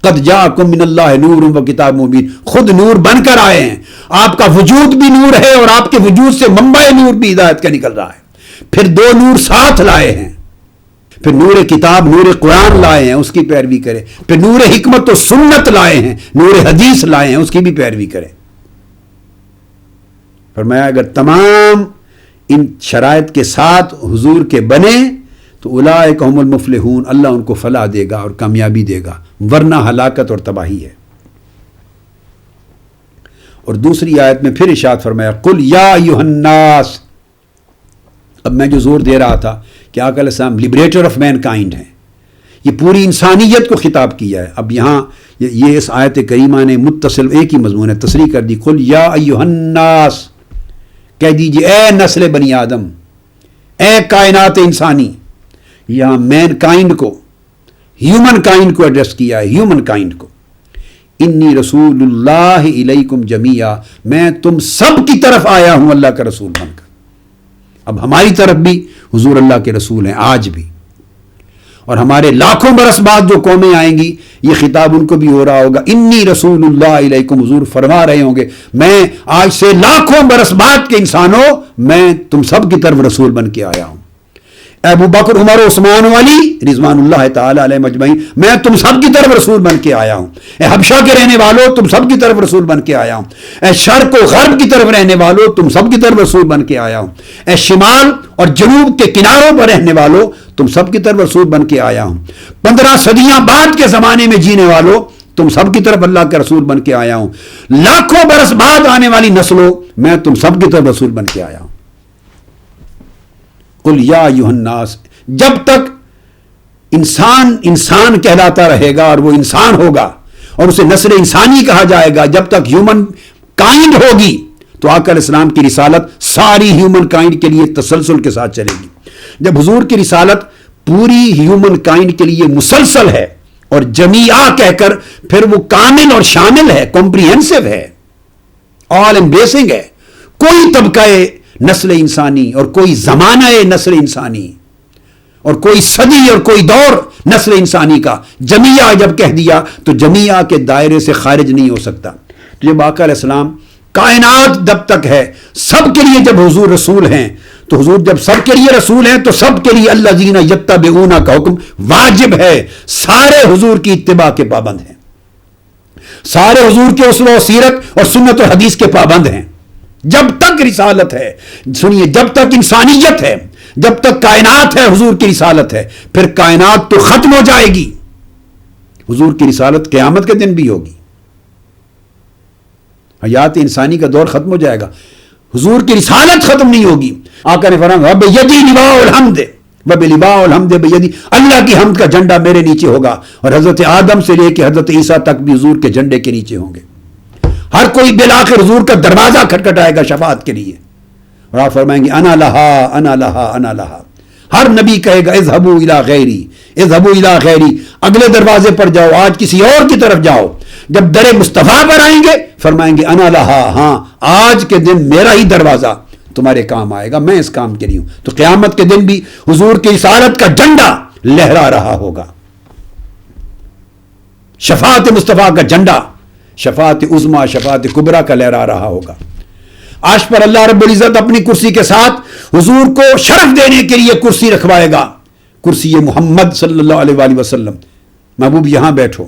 قد جاءکم من اللہ نور و کتاب مبین، خود نور بن کر آئے ہیں. آپ کا وجود بھی نور ہے اور آپ کے وجود سے منبع نور بھی ہدایت کا نکل رہا ہے. پھر دو نور ساتھ لائے ہیں. پھر نور کتاب، نور قرآن لائے ہیں، اس کی پیروی کرے. پھر نور حکمت و سنت لائے ہیں، نور حدیث لائے ہیں، اس کی بھی پیروی کرے. فرمایا اگر تمام ان شرائط کے ساتھ حضور کے بنے تو اولئک هم المفلحون، اللہ ان کو فلاح دے گا اور کامیابی دے گا، ورنہ ہلاکت اور تباہی ہے. اور دوسری آیت میں پھر ارشاد فرمایا قل یا ایھا الناس. اب میں جو زور دے رہا تھا کہ آقا علیہ السلام لبریٹر آف مین کائنڈ ہیں، یہ پوری انسانیت کو خطاب کیا ہے. اب یہاں یہ اس آیت کریمہ نے متصل ایک ہی مضمون ہے تصریح کر دی. قل یا ایھا الناس، کہہ دیجئے اے نسل بنی آدم، اے کائنات انسانی. یہاں مین کائنڈ کو، ہیومن کائنڈ کو ایڈریس کیا ہے، ہیومن کائنڈ کو. انی رسول اللہ الیکم جمیعا، میں تم سب کی طرف آیا ہوں اللہ کا رسول بن کر. اب ہماری طرف بھی حضور اللہ کے رسول ہیں آج بھی، اور ہمارے لاکھوں برس بعد جو قومیں آئیں گی یہ خطاب ان کو بھی ہو رہا ہوگا. انی رسول اللہ علیکم، حضور فرما رہے ہوں گے میں آج سے لاکھوں برس بعد کے انسانوں، میں تم سب کی طرف رسول بن کے آیا ہوں. ابو بکر، عمر، عثمان و علی رضوان اللہ تعالی علیہ مجمعین، میں تم سب کی طرف رسول بن کے آیا ہوں. اے حبشہ کے رہنے والوں، تم سب کی طرف رسول بن کے آیا ہوں. اے شرق و غرب کی طرف رہنے والوں، تم سب کی طرف رسول بن کے آیا ہوں. اے شمال اور جنوب کے کناروں پر رہنے والوں، تم سب کی طرف رسول بن کے آیا ہوں. 15 صدیاں بعد کے زمانے میں جینے والوں، تم سب کی طرف اللہ کا رسول بن کے آیا ہوں. لاکھوں برس بعد آنے والی نسلوں، میں تم سب کی طرف رسول بن کے آیا ہوں. قل یا ایھا الناس، جب تک انسان کہلاتا رہے گا اور وہ انسان ہوگا اور اسے نسل انسانی کہا جائے گا، جب تک ہیومن کائنڈ ہوگی تو آقا علیہ السلام کی رسالت ساری ہیومن کائنڈ کے لیے تسلسل کے ساتھ چلے گی. جب حضور کی رسالت پوری ہیومن کائنڈ کے لیے مسلسل ہے اور جمیعہ کہہ کر پھر وہ کامل اور شامل ہے، کمپریہنسو ہے، آل امبریسنگ ہے. کوئی طبقہ نسل انسانی اور کوئی زمانہ نسل انسانی اور کوئی صدی اور کوئی دور نسل انسانی کا جمیعہ جب کہہ دیا تو جمیعہ کے دائرے سے خارج نہیں ہو سکتا. تو جب آقا علیہ السلام کائنات جب تک ہے سب کے لیے، جب حضور رسول ہیں تو حضور جب سب کے لیے رسول ہیں تو سب کے لیے الذین یتبعون کا حکم واجب ہے. سارے حضور کی اتباع کے پابند ہیں، سارے حضور کے اسوہ و سیرت اور سنت و حدیث کے پابند ہیں. جب تک رسالت ہے، سنیے، جب تک انسانیت ہے، جب تک کائنات ہے حضور کی رسالت ہے. پھر کائنات تو ختم ہو جائے گی، حضور کی رسالت قیامت کے دن بھی ہوگی. حیات انسانی کا دور ختم ہو جائے گا، حضور کی رسالت ختم نہیں ہوگی. آقا نے فرمایا وَبِيَدِي لِوَاءُ الْحَمْدِ وَبِلِوَاءُ الْحَمْدِ بِيَدِي، اللہ کی حمد کا جھنڈا میرے نیچے ہوگا. اور حضرت آدم سے لے کے حضرت عیسیٰ تک بھی حضور کے جھنڈے کے نیچے ہوں گے. ہر کوئی بالآخر حضور کا دروازہ کھٹکھٹائے گا شفاعت کے لیے، اور آپ فرمائیں گے انا لہا انا لہا انا لہا. ہر نبی کہے گا اذهبوا الى غیری، اذهبوا الى غیری، اگلے دروازے پر جاؤ، آج کسی اور کی طرف جاؤ. جب در مصطفیٰ پر آئیں گے فرمائیں گے انا لہا، ہاں آج کے دن میرا ہی دروازہ تمہارے کام آئے گا، میں اس کام کے لیے ہوں. تو قیامت کے دن بھی حضور کی رسالت کا جھنڈا لہرا رہا ہوگا، شفاعت مصطفیٰ کا جھنڈا، شفاعت عظمیٰ، شفاعت کبریٰ کا لہرا رہا ہوگا. عرش پر اللہ رب العزت اپنی کرسی کے ساتھ حضور کو شرف دینے کے لیے کرسی رکھوائے گا، کرسی محمد صلی اللہ علیہ وآلہ وسلم. محبوب یہاں بیٹھو.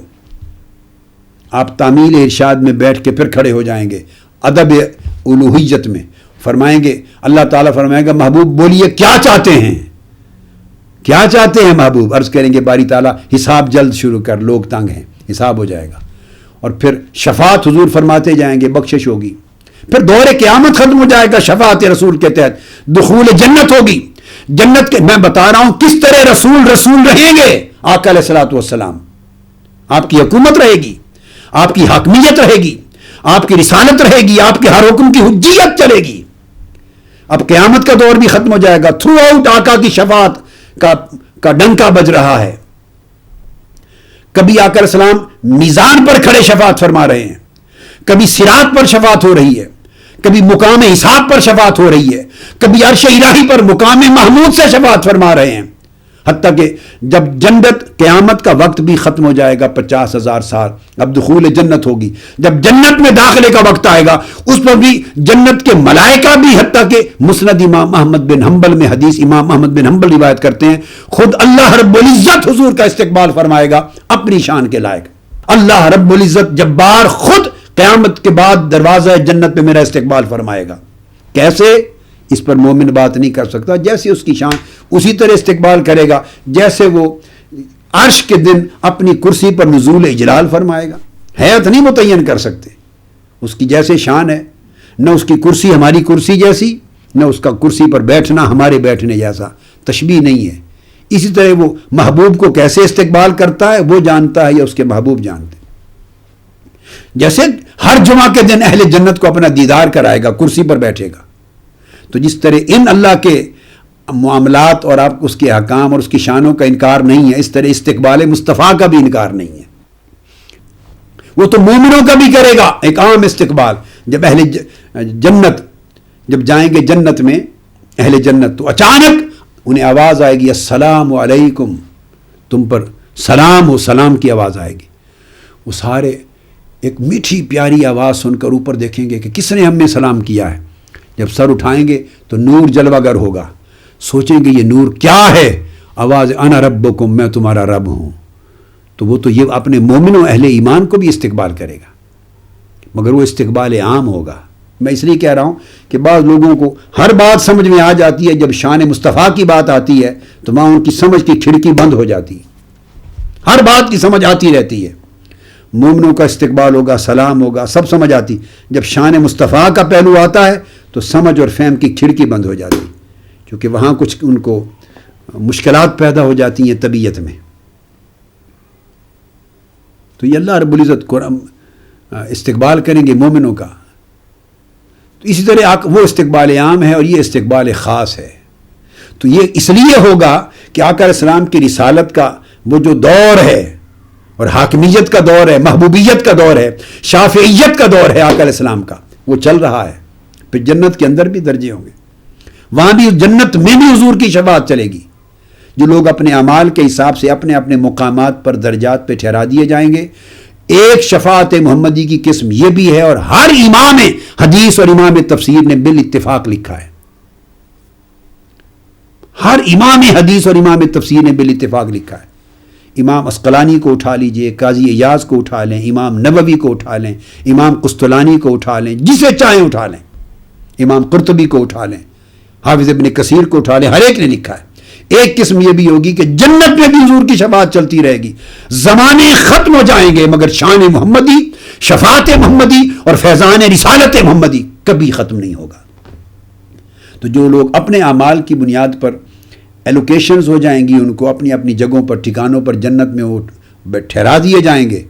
آپ تعمیل ارشاد میں بیٹھ کے پھر کھڑے ہو جائیں گے ادب الوہیت میں. فرمائیں گے، اللہ تعالیٰ فرمائے گا محبوب بولیے کیا چاہتے ہیں، کیا چاہتے ہیں محبوب؟ عرض کریں گے باری تعالیٰ حساب جلد شروع کر، لوگ تنگ ہیں، حساب ہو جائے گا. اور پھر شفاعت حضور فرماتے جائیں گے، بخشش ہوگی. پھر دور قیامت ختم ہو جائے گا، شفاعت رسول کے تحت دخول جنت ہوگی. جنت کے میں بتا رہا ہوں کس طرح رسول رہیں گے. آقا علیہ الصلوۃ والسلام، آپ کی حکومت رہے گی، آپ کی حاکمیت رہے گی، آپ کی رسالت رہے گی، آپ کے ہر حکم کی حجیت چلے گی. اب قیامت کا دور بھی ختم ہو جائے گا. تھرو آؤٹ آقا کی شفاعت کا ڈنکا بج رہا ہے. کبھی آقا علیہ السلام میزان پر کھڑے شفاعت فرما رہے ہیں، کبھی صراط پر شفاعت ہو رہی ہے، کبھی مقام حساب پر شفاعت ہو رہی ہے، کبھی عرش الہی پر مقام محمود سے شفاعت فرما رہے ہیں. حتیٰ کہ جب جنت قیامت کا وقت بھی ختم ہو جائے گا 50,000 سال، اب دخول جنت ہوگی. جب جنت میں داخلے کا وقت آئے گا اس پر بھی جنت کے ملائکہ بھی، حتیٰ کہ مسند امام احمد بن حنبل میں حدیث امام احمد بن حنبل روایت کرتے ہیں، خود اللہ رب العزت حضور کا استقبال فرمائے گا اپنی شان کے لائق. اللہ رب العزت جبار خود قیامت کے بعد دروازہ جنت پہ میرا استقبال فرمائے گا. کیسے؟ اس پر مومن بات نہیں کر سکتا. جیسے اس کی شان اسی طرح استقبال کرے گا جیسے وہ عرش کے دن اپنی کرسی پر نزول اجلال فرمائے گا. حیات نہیں متعین کر سکتے، اس کی جیسے شان ہے، نہ اس کی کرسی ہماری کرسی جیسی، نہ اس کا کرسی پر بیٹھنا ہمارے بیٹھنے جیسا. تشبیہ نہیں ہے. اسی طرح وہ محبوب کو کیسے استقبال کرتا ہے وہ جانتا ہے یا اس کے محبوب جانتے ہیں؟ جیسے ہر جمعہ کے دن اہل جنت کو اپنا دیدار کرائے گا، کرسی پر بیٹھے گا، تو جس طرح ان اللہ کے معاملات اور آپ اس کے احکام اور اس کی شانوں کا انکار نہیں ہے، اس طرح استقبال مصطفیٰ کا بھی انکار نہیں ہے۔ وہ تو مومنوں کا بھی کرے گا ایک عام استقبال۔ جب اہل جنت جب جائیں گے جنت میں اہل جنت، تو اچانک انہیں آواز آئے گی السلام علیکم، تم پر سلام ہو، سلام کی آواز آئے گی۔ وہ سارے ایک میٹھی پیاری آواز سن کر اوپر دیکھیں گے کہ کس نے ہم میں سلام کیا ہے۔ جب سر اٹھائیں گے تو نور جلوہ گر ہوگا، سوچیں گے یہ نور کیا ہے؟ آواز انا ربکم، میں تمہارا رب ہوں۔ تو وہ تو یہ اپنے مومنوں اہل ایمان کو بھی استقبال کرے گا، مگر وہ استقبال عام ہوگا۔ میں اس لیے کہہ رہا ہوں کہ بعض لوگوں کو ہر بات سمجھ میں آ جاتی ہے، جب شان مصطفیٰ کی بات آتی ہے تو وہاں ان کی سمجھ کی کھڑکی بند ہو جاتی ہے، ہر بات کی سمجھ آتی رہتی ہے۔ مومنوں کا استقبال ہوگا، سلام ہوگا، سب سمجھ آتی، جب شان مصطفیٰ کا پہلو آتا ہے تو سمجھ اور فہم کی کھڑکی بند ہو جاتی، کیونکہ وہاں کچھ ان کو مشکلات پیدا ہو جاتی ہیں طبیعت میں۔ تو یہ اللہ رب العزت کو استقبال کریں گے مومنوں کا، تو اسی طرح وہ استقبال عام ہے اور یہ استقبال خاص ہے۔ تو یہ اس لیے ہوگا کہ آقا علیہ السلام کی رسالت کا وہ جو دور ہے اور حاکمیت کا دور ہے، محبوبیت کا دور ہے، شافعیت کا دور ہے آقا علیہ السلام کا، وہ چل رہا ہے۔ پھر جنت کے اندر بھی درجے ہوں گے، وہاں بھی جنت میں بھی حضور کی شفاعت چلے گی۔ جو لوگ اپنے اعمال کے حساب سے اپنے اپنے مقامات پر درجات پہ ٹھہرا دیے جائیں گے، ایک شفاعت محمدی کی قسم یہ بھی ہے، اور ہر امام حدیث اور امام تفسیر نے بالاتفاق لکھا ہے، ہر امام حدیث اور امام تفسیر نے بالاتفاق لکھا ہے۔ امام عسقلانی کو اٹھا لیجئے، قاضی ایاز کو اٹھا لیں، امام نووی کو اٹھا لیں، امام قسطلانی کو اٹھا لیں، جسے چاہیں اٹھا لیں، امام قرطبی کو اٹھا لیں، حافظ ابن کثیر کو اٹھا لیں، ہر ایک نے لکھا ہے۔ ایک قسم یہ بھی ہوگی کہ جنت میں بھی حضور کی شفاعت چلتی رہے گی، زمانے ختم ہو جائیں گے مگر شان محمدی، شفاعت محمدی اور فیضان رسالت محمدی کبھی ختم نہیں ہوگا۔ تو جو لوگ اپنے اعمال کی بنیاد پر ایلوکیشنز ہو جائیں گی، ان کو اپنی اپنی جگہوں پر ٹھکانوں پر جنت میں وہ ٹھہرا دیے جائیں گے،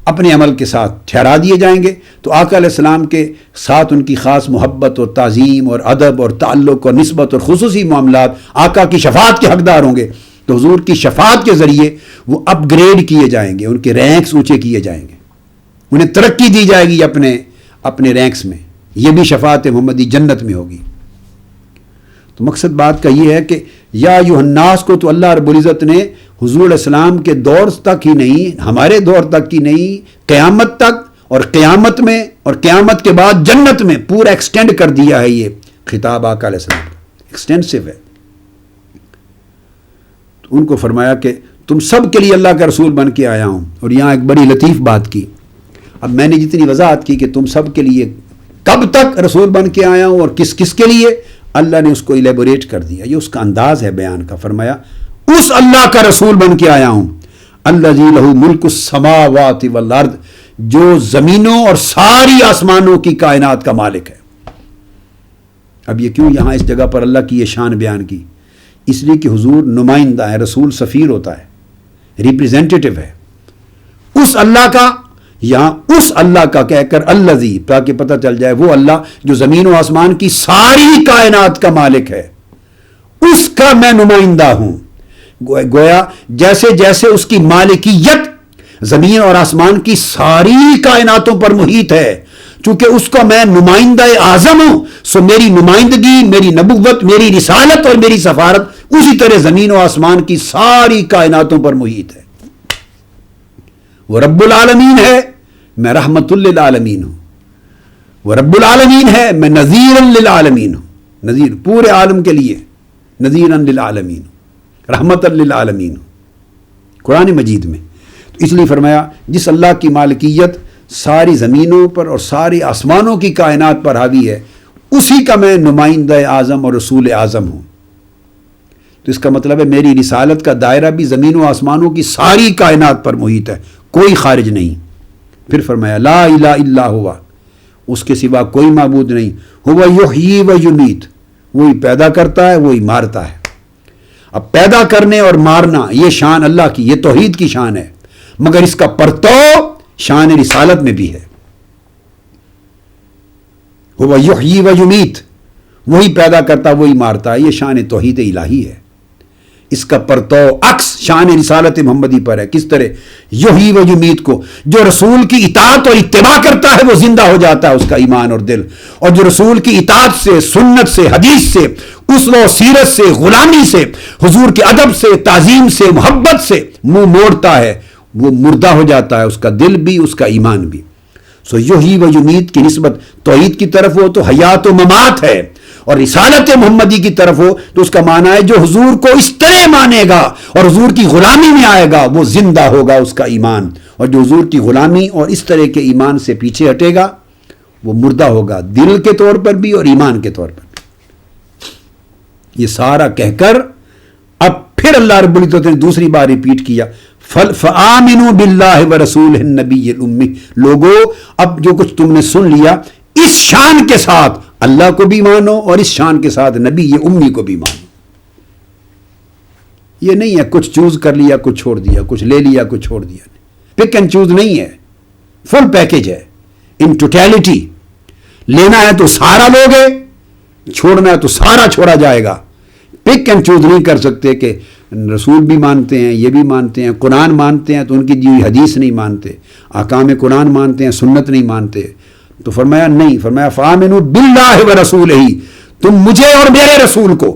اپنے عمل کے ساتھ ٹھہرا دیے جائیں گے، تو آقا علیہ السلام کے ساتھ ان کی خاص محبت اور تعظیم اور ادب اور تعلق اور نسبت اور خصوصی معاملات آقا کی شفاعت کے حقدار ہوں گے۔ تو حضور کی شفاعت کے ذریعے وہ اپ گریڈ کیے جائیں گے، ان کے رینکس اونچے کیے جائیں گے، انہیں ترقی دی جائے گی اپنے رینکس میں۔ یہ بھی شفاعت محمدی جنت میں ہوگی۔ تو مقصد بات کا یہ ہے کہ یا ایھا الناس کو تو اللہ رب العزت نے حضور علیہ السلام کے دور تک ہی نہیں، ہمارے دور تک ہی نہیں، قیامت تک اور قیامت میں اور قیامت کے بعد جنت میں پورا ایکسٹینڈ کر دیا ہے۔ یہ خطاب آقا علیہ السلام ایکسٹینسو ہے۔ تو ان کو فرمایا کہ تم سب کے لیے اللہ کا رسول بن کے آیا ہوں، اور یہاں ایک بڑی لطیف بات کی۔ اب میں نے جتنی وضاحت کی کہ تم سب کے لیے کب تک رسول بن کے آیا ہوں اور کس کس کے لیے، اللہ نے اس کو الیبوریٹ کر دیا، یہ اس کا انداز ہے بیان کا۔ فرمایا اس اللہ کا رسول بن کے آیا ہوں، الذی لہ ملک السماوات والارض، جو زمینوں اور ساری آسمانوں کی کائنات کا مالک ہے۔ اب یہ کیوں یہاں اس جگہ پر اللہ کی یہ شان بیان کی؟ اس لیے کہ حضور نمائندہ ہے، رسول سفیر ہوتا ہے، ریپریزنٹیٹو ہے اس اللہ کا، یہاں اس اللہ کا کہہ کر الذی، تاکہ پتہ چل جائے وہ اللہ جو زمین و آسمان کی ساری کائنات کا مالک ہے، اس کا میں نمائندہ ہوں۔ گویا جیسے جیسے اس کی مالکیت زمین اور آسمان کی ساری کائناتوں پر محیط ہے، چونکہ اس کا میں نمائندہ اعظم ہوں، سو میری نمائندگی، میری نبوت، میری رسالت اور میری سفارت اسی طرح زمین و آسمان کی ساری کائناتوں پر محیط ہے۔ وہ رب العالمین ہے، میں رحمت للعالمین ہوں۔ وہ رب العالمین ہے، میں نذیر للعالمین ہوں، نذیر پورے عالم کے لیے، نذیر للعالمین ہوں، رحمت للعالمین ہوں قرآن مجید میں۔ تو اس لیے فرمایا جس اللہ کی مالکیت ساری زمینوں پر اور ساری آسمانوں کی کائنات پر حاوی ہے، اسی کا میں نمائندہ اعظم اور رسول اعظم ہوں۔ تو اس کا مطلب ہے میری رسالت کا دائرہ بھی زمین و آسمانوں کی ساری کائنات پر محیط ہے، کوئی خارج نہیں۔ پھر فرمایا لا الہ الا ہوا، اس کے سوا کوئی معبود نہیں، ہوا یحیی و یمیت، وہی پیدا کرتا ہے، وہی مارتا ہے۔ اب پیدا کرنے اور مارنا یہ شان اللہ کی، یہ توحید کی شان ہے، مگر اس کا پرتو شان رسالت میں بھی ہے۔ وہ یحیی و یمیت، وہی پیدا کرتا وہی مارتا ہے، یہ شان توحید الہی ہے۔ اس کا پرتو عکس شان رسالت محمدی پر ہے۔ کس طرح؟ یحیی و یمیت کو جو رسول کی اطاعت اور اتباع کرتا ہے وہ زندہ ہو جاتا ہے، اس کا ایمان اور دل، اور جو رسول کی اطاعت سے، سنت سے، حدیث سے، اسوہ و سیرت سے، غلامی سے، حضور کے ادب سے، تعظیم سے، محبت سے منہ موڑتا ہے، وہ مردہ ہو جاتا ہے، اس کا دل بھی، اس کا ایمان بھی۔ سو یحیی و یمیت کی نسبت توحید کی طرف ہو تو حیات و ممات ہے، اور رسالت محمدی کی طرف ہو تو اس کا معنی ہے جو حضور کو اس طرح مانے گا اور حضور کی غلامی میں آئے گا وہ زندہ ہوگا اس کا ایمان، اور جو حضور کی غلامی اور اس طرح کے ایمان سے پیچھے ہٹے گا وہ مردہ ہوگا، دل کے طور پر بھی اور ایمان کے طور پر بھی۔ یہ سارا کہہ کر اب پھر اللہ رب العزت نے دوسری بار ریپیٹ کیا، فآمنوا باللہ ورسولہ النبی الامی، لوگو اب جو کچھ تم نے سن لیا اس شان کے ساتھ اللہ کو بھی مانو اور اس شان کے ساتھ نبی امی کو بھی مانو۔ یہ نہیں ہے کچھ چوز کر لیا کچھ چھوڑ دیا، کچھ لے لیا کچھ چھوڑ دیا، پک اینڈ چوز نہیں ہے، فل پیکج ہے، ان ٹوٹیلٹی۔ لینا ہے تو سارا لوگے، چھوڑنا ہے تو سارا چھوڑا جائے گا۔ پک اینڈ چوز نہیں کر سکتے کہ رسول بھی مانتے ہیں، یہ بھی مانتے ہیں، قرآن مانتے ہیں تو ان کی دی ہوئی حدیث نہیں مانتے، احکام قرآن مانتے ہیں، سنت نہیں مانتے۔ تو فرمایا نہیں، فرمایا فآمنوا باللہ ورسولہ، تم مجھے اور میرے رسول کو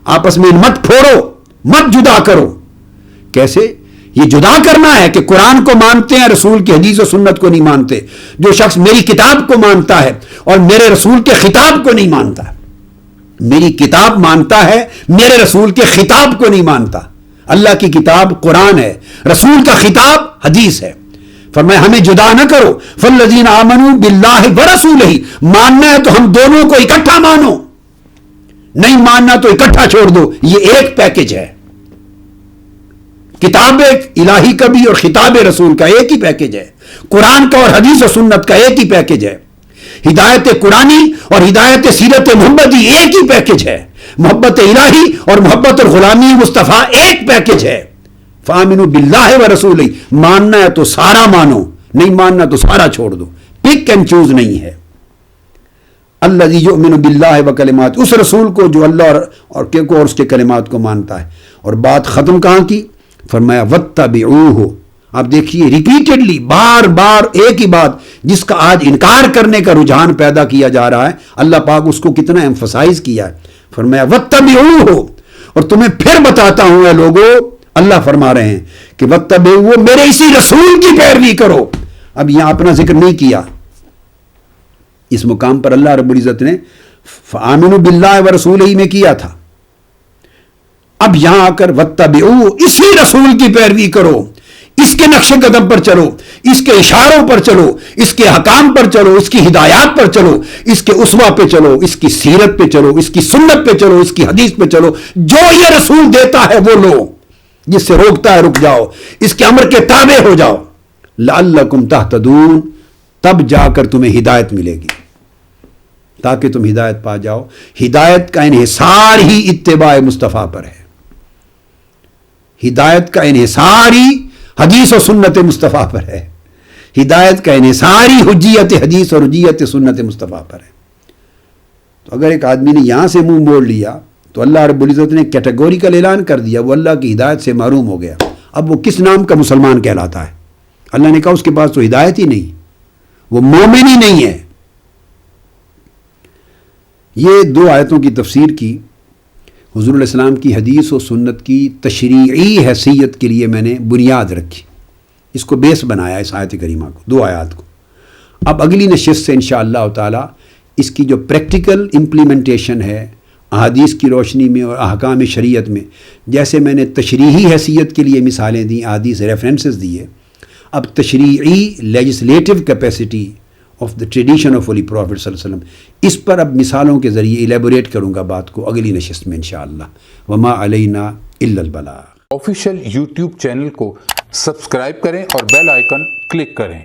آپس میں مت پھوڑو، مت جدا کرو۔ کیسے؟ یہ جدا کرنا ہے کہ قرآن کو مانتے ہیں، رسول کی حدیث و سنت کو نہیں مانتے۔ جو شخص میری کتاب کو مانتا ہے اور میرے رسول کے خطاب کو نہیں مانتا، میری کتاب مانتا ہے، میرے رسول کے خطاب کو نہیں مانتا۔ اللہ کی کتاب قرآن ہے، رسول کا خطاب حدیث ہے۔ فرمایا ہمیں جدا نہ کرو، فالذین آمنوا باللہ ورسولہ، ماننا ہے تو ہم دونوں کو اکٹھا مانو، نہیں ماننا تو اکٹھا چھوڑ دو۔ یہ ایک پیکج ہے، کتاب الہی کا بھی اور خطاب رسول کا ایک ہی پیکج ہے، قرآن کا اور حدیث و سنت کا ایک ہی پیکج ہے، ہدایت قرآنی اور ہدایت سیرت محمدی ایک ہی پیکج ہے، محبت الہی اور محبت اور غلامی مصطفیٰ ایک پیکج ہے۔ فآمنوا باللہ ورسولہ، ماننا ہے تو سارا مانو، نہیں ماننا تو سارا چھوڑ دو، پک اینڈ چوز نہیں ہے۔ الذی یؤمن باللہ وکلمات، اس رسول کو جو اللہ اور اس کے کلمات کو مانتا ہے۔ اور بات ختم کہاں کی؟ فرمایا واتبعوہ۔ آپ دیکھیے ریپیٹڈلی بار بار ایک ہی بات جس کا آج انکار کرنے کا رجحان پیدا کیا جا رہا ہے، اللہ پاک اس کو کتنا ایمفسائز کیا ہے۔ فرمایا واتبعوہ، اور تمہیں پھر بتاتا ہوں اے لوگو، اللہ فرما رہے ہیں کہ واتبعوہ، میرے اسی رسول کی پیروی کرو۔ اب یہاں اپنا ذکر نہیں کیا، اس مقام پر اللہ رب العزت نے فآمنوا باللہ ورسولہ میں کیا تھا، اب یہاں آ کر واتبعوہ، اسی رسول کی پیروی کرو، اس کے نقش قدم پر چلو، اس کے اشاروں پر چلو، اس کے حکام پر چلو، اس کی ہدایات پر چلو، اس کے اسوہ پہ چلو، اس کی سیرت پہ چلو، اس کی سنت پہ چلو، اس کی حدیث پہ چلو، جو یہ رسول دیتا ہے وہ لو، جس سے روکتا ہے رک جاؤ، اس کے امر کے تابع ہو جاؤ، لعلکم تہتدون، تب جا کر تمہیں ہدایت ملے گی، تاکہ تم ہدایت پا جاؤ۔ ہدایت کا انحصار ہی اتباع مصطفیٰ پر ہے، ہدایت کا انحصار ہی حدیث و سنت مصطفیٰ پر ہے، ہدایت کا انحصار ہی حجیت حدیث اور حجیت سنت مصطفیٰ پر ہے۔ تو اگر ایک آدمی نے یہاں سے منہ موڑ لیا تو اللہ رب العزت نے کیٹیگوریکل اعلان کر دیا، وہ اللہ کی ہدایت سے محروم ہو گیا، اب وہ کس نام کا مسلمان کہلاتا ہے؟ اللہ نے کہا اس کے پاس تو ہدایت ہی نہیں، وہ مومن ہی نہیں ہے۔ یہ دو آیتوں کی تفسیر کی حضور علیہ السلام کی حدیث و سنت کی تشریعی حیثیت کے لیے میں نے بنیاد رکھی، اس کو بیس بنایا اس آیت کریمہ کو، دو آیات کو۔ اب اگلی نشست سے انشاءاللہ تعالی اس کی جو پریکٹیکل امپلیمنٹیشن ہے احادیث کی روشنی میں اور احکام شریعت میں، جیسے میں نے تشریحی حیثیت کے لیے مثالیں دیں، احادیث ریفرنسز دیے، اب تشریعی legislative capacity of the tradition of holy prophet صلی اللہ علیہ وسلم، اس پر اب مثالوں کے ذریعے ایلیبوریٹ کروں گا بات کو اگلی نشست میں انشاءاللہ۔ وما علینا الا البلاغ۔ آفیشیل یوٹیوب چینل کو سبسکرائب کریں اور بیل آئیکن کلک کریں۔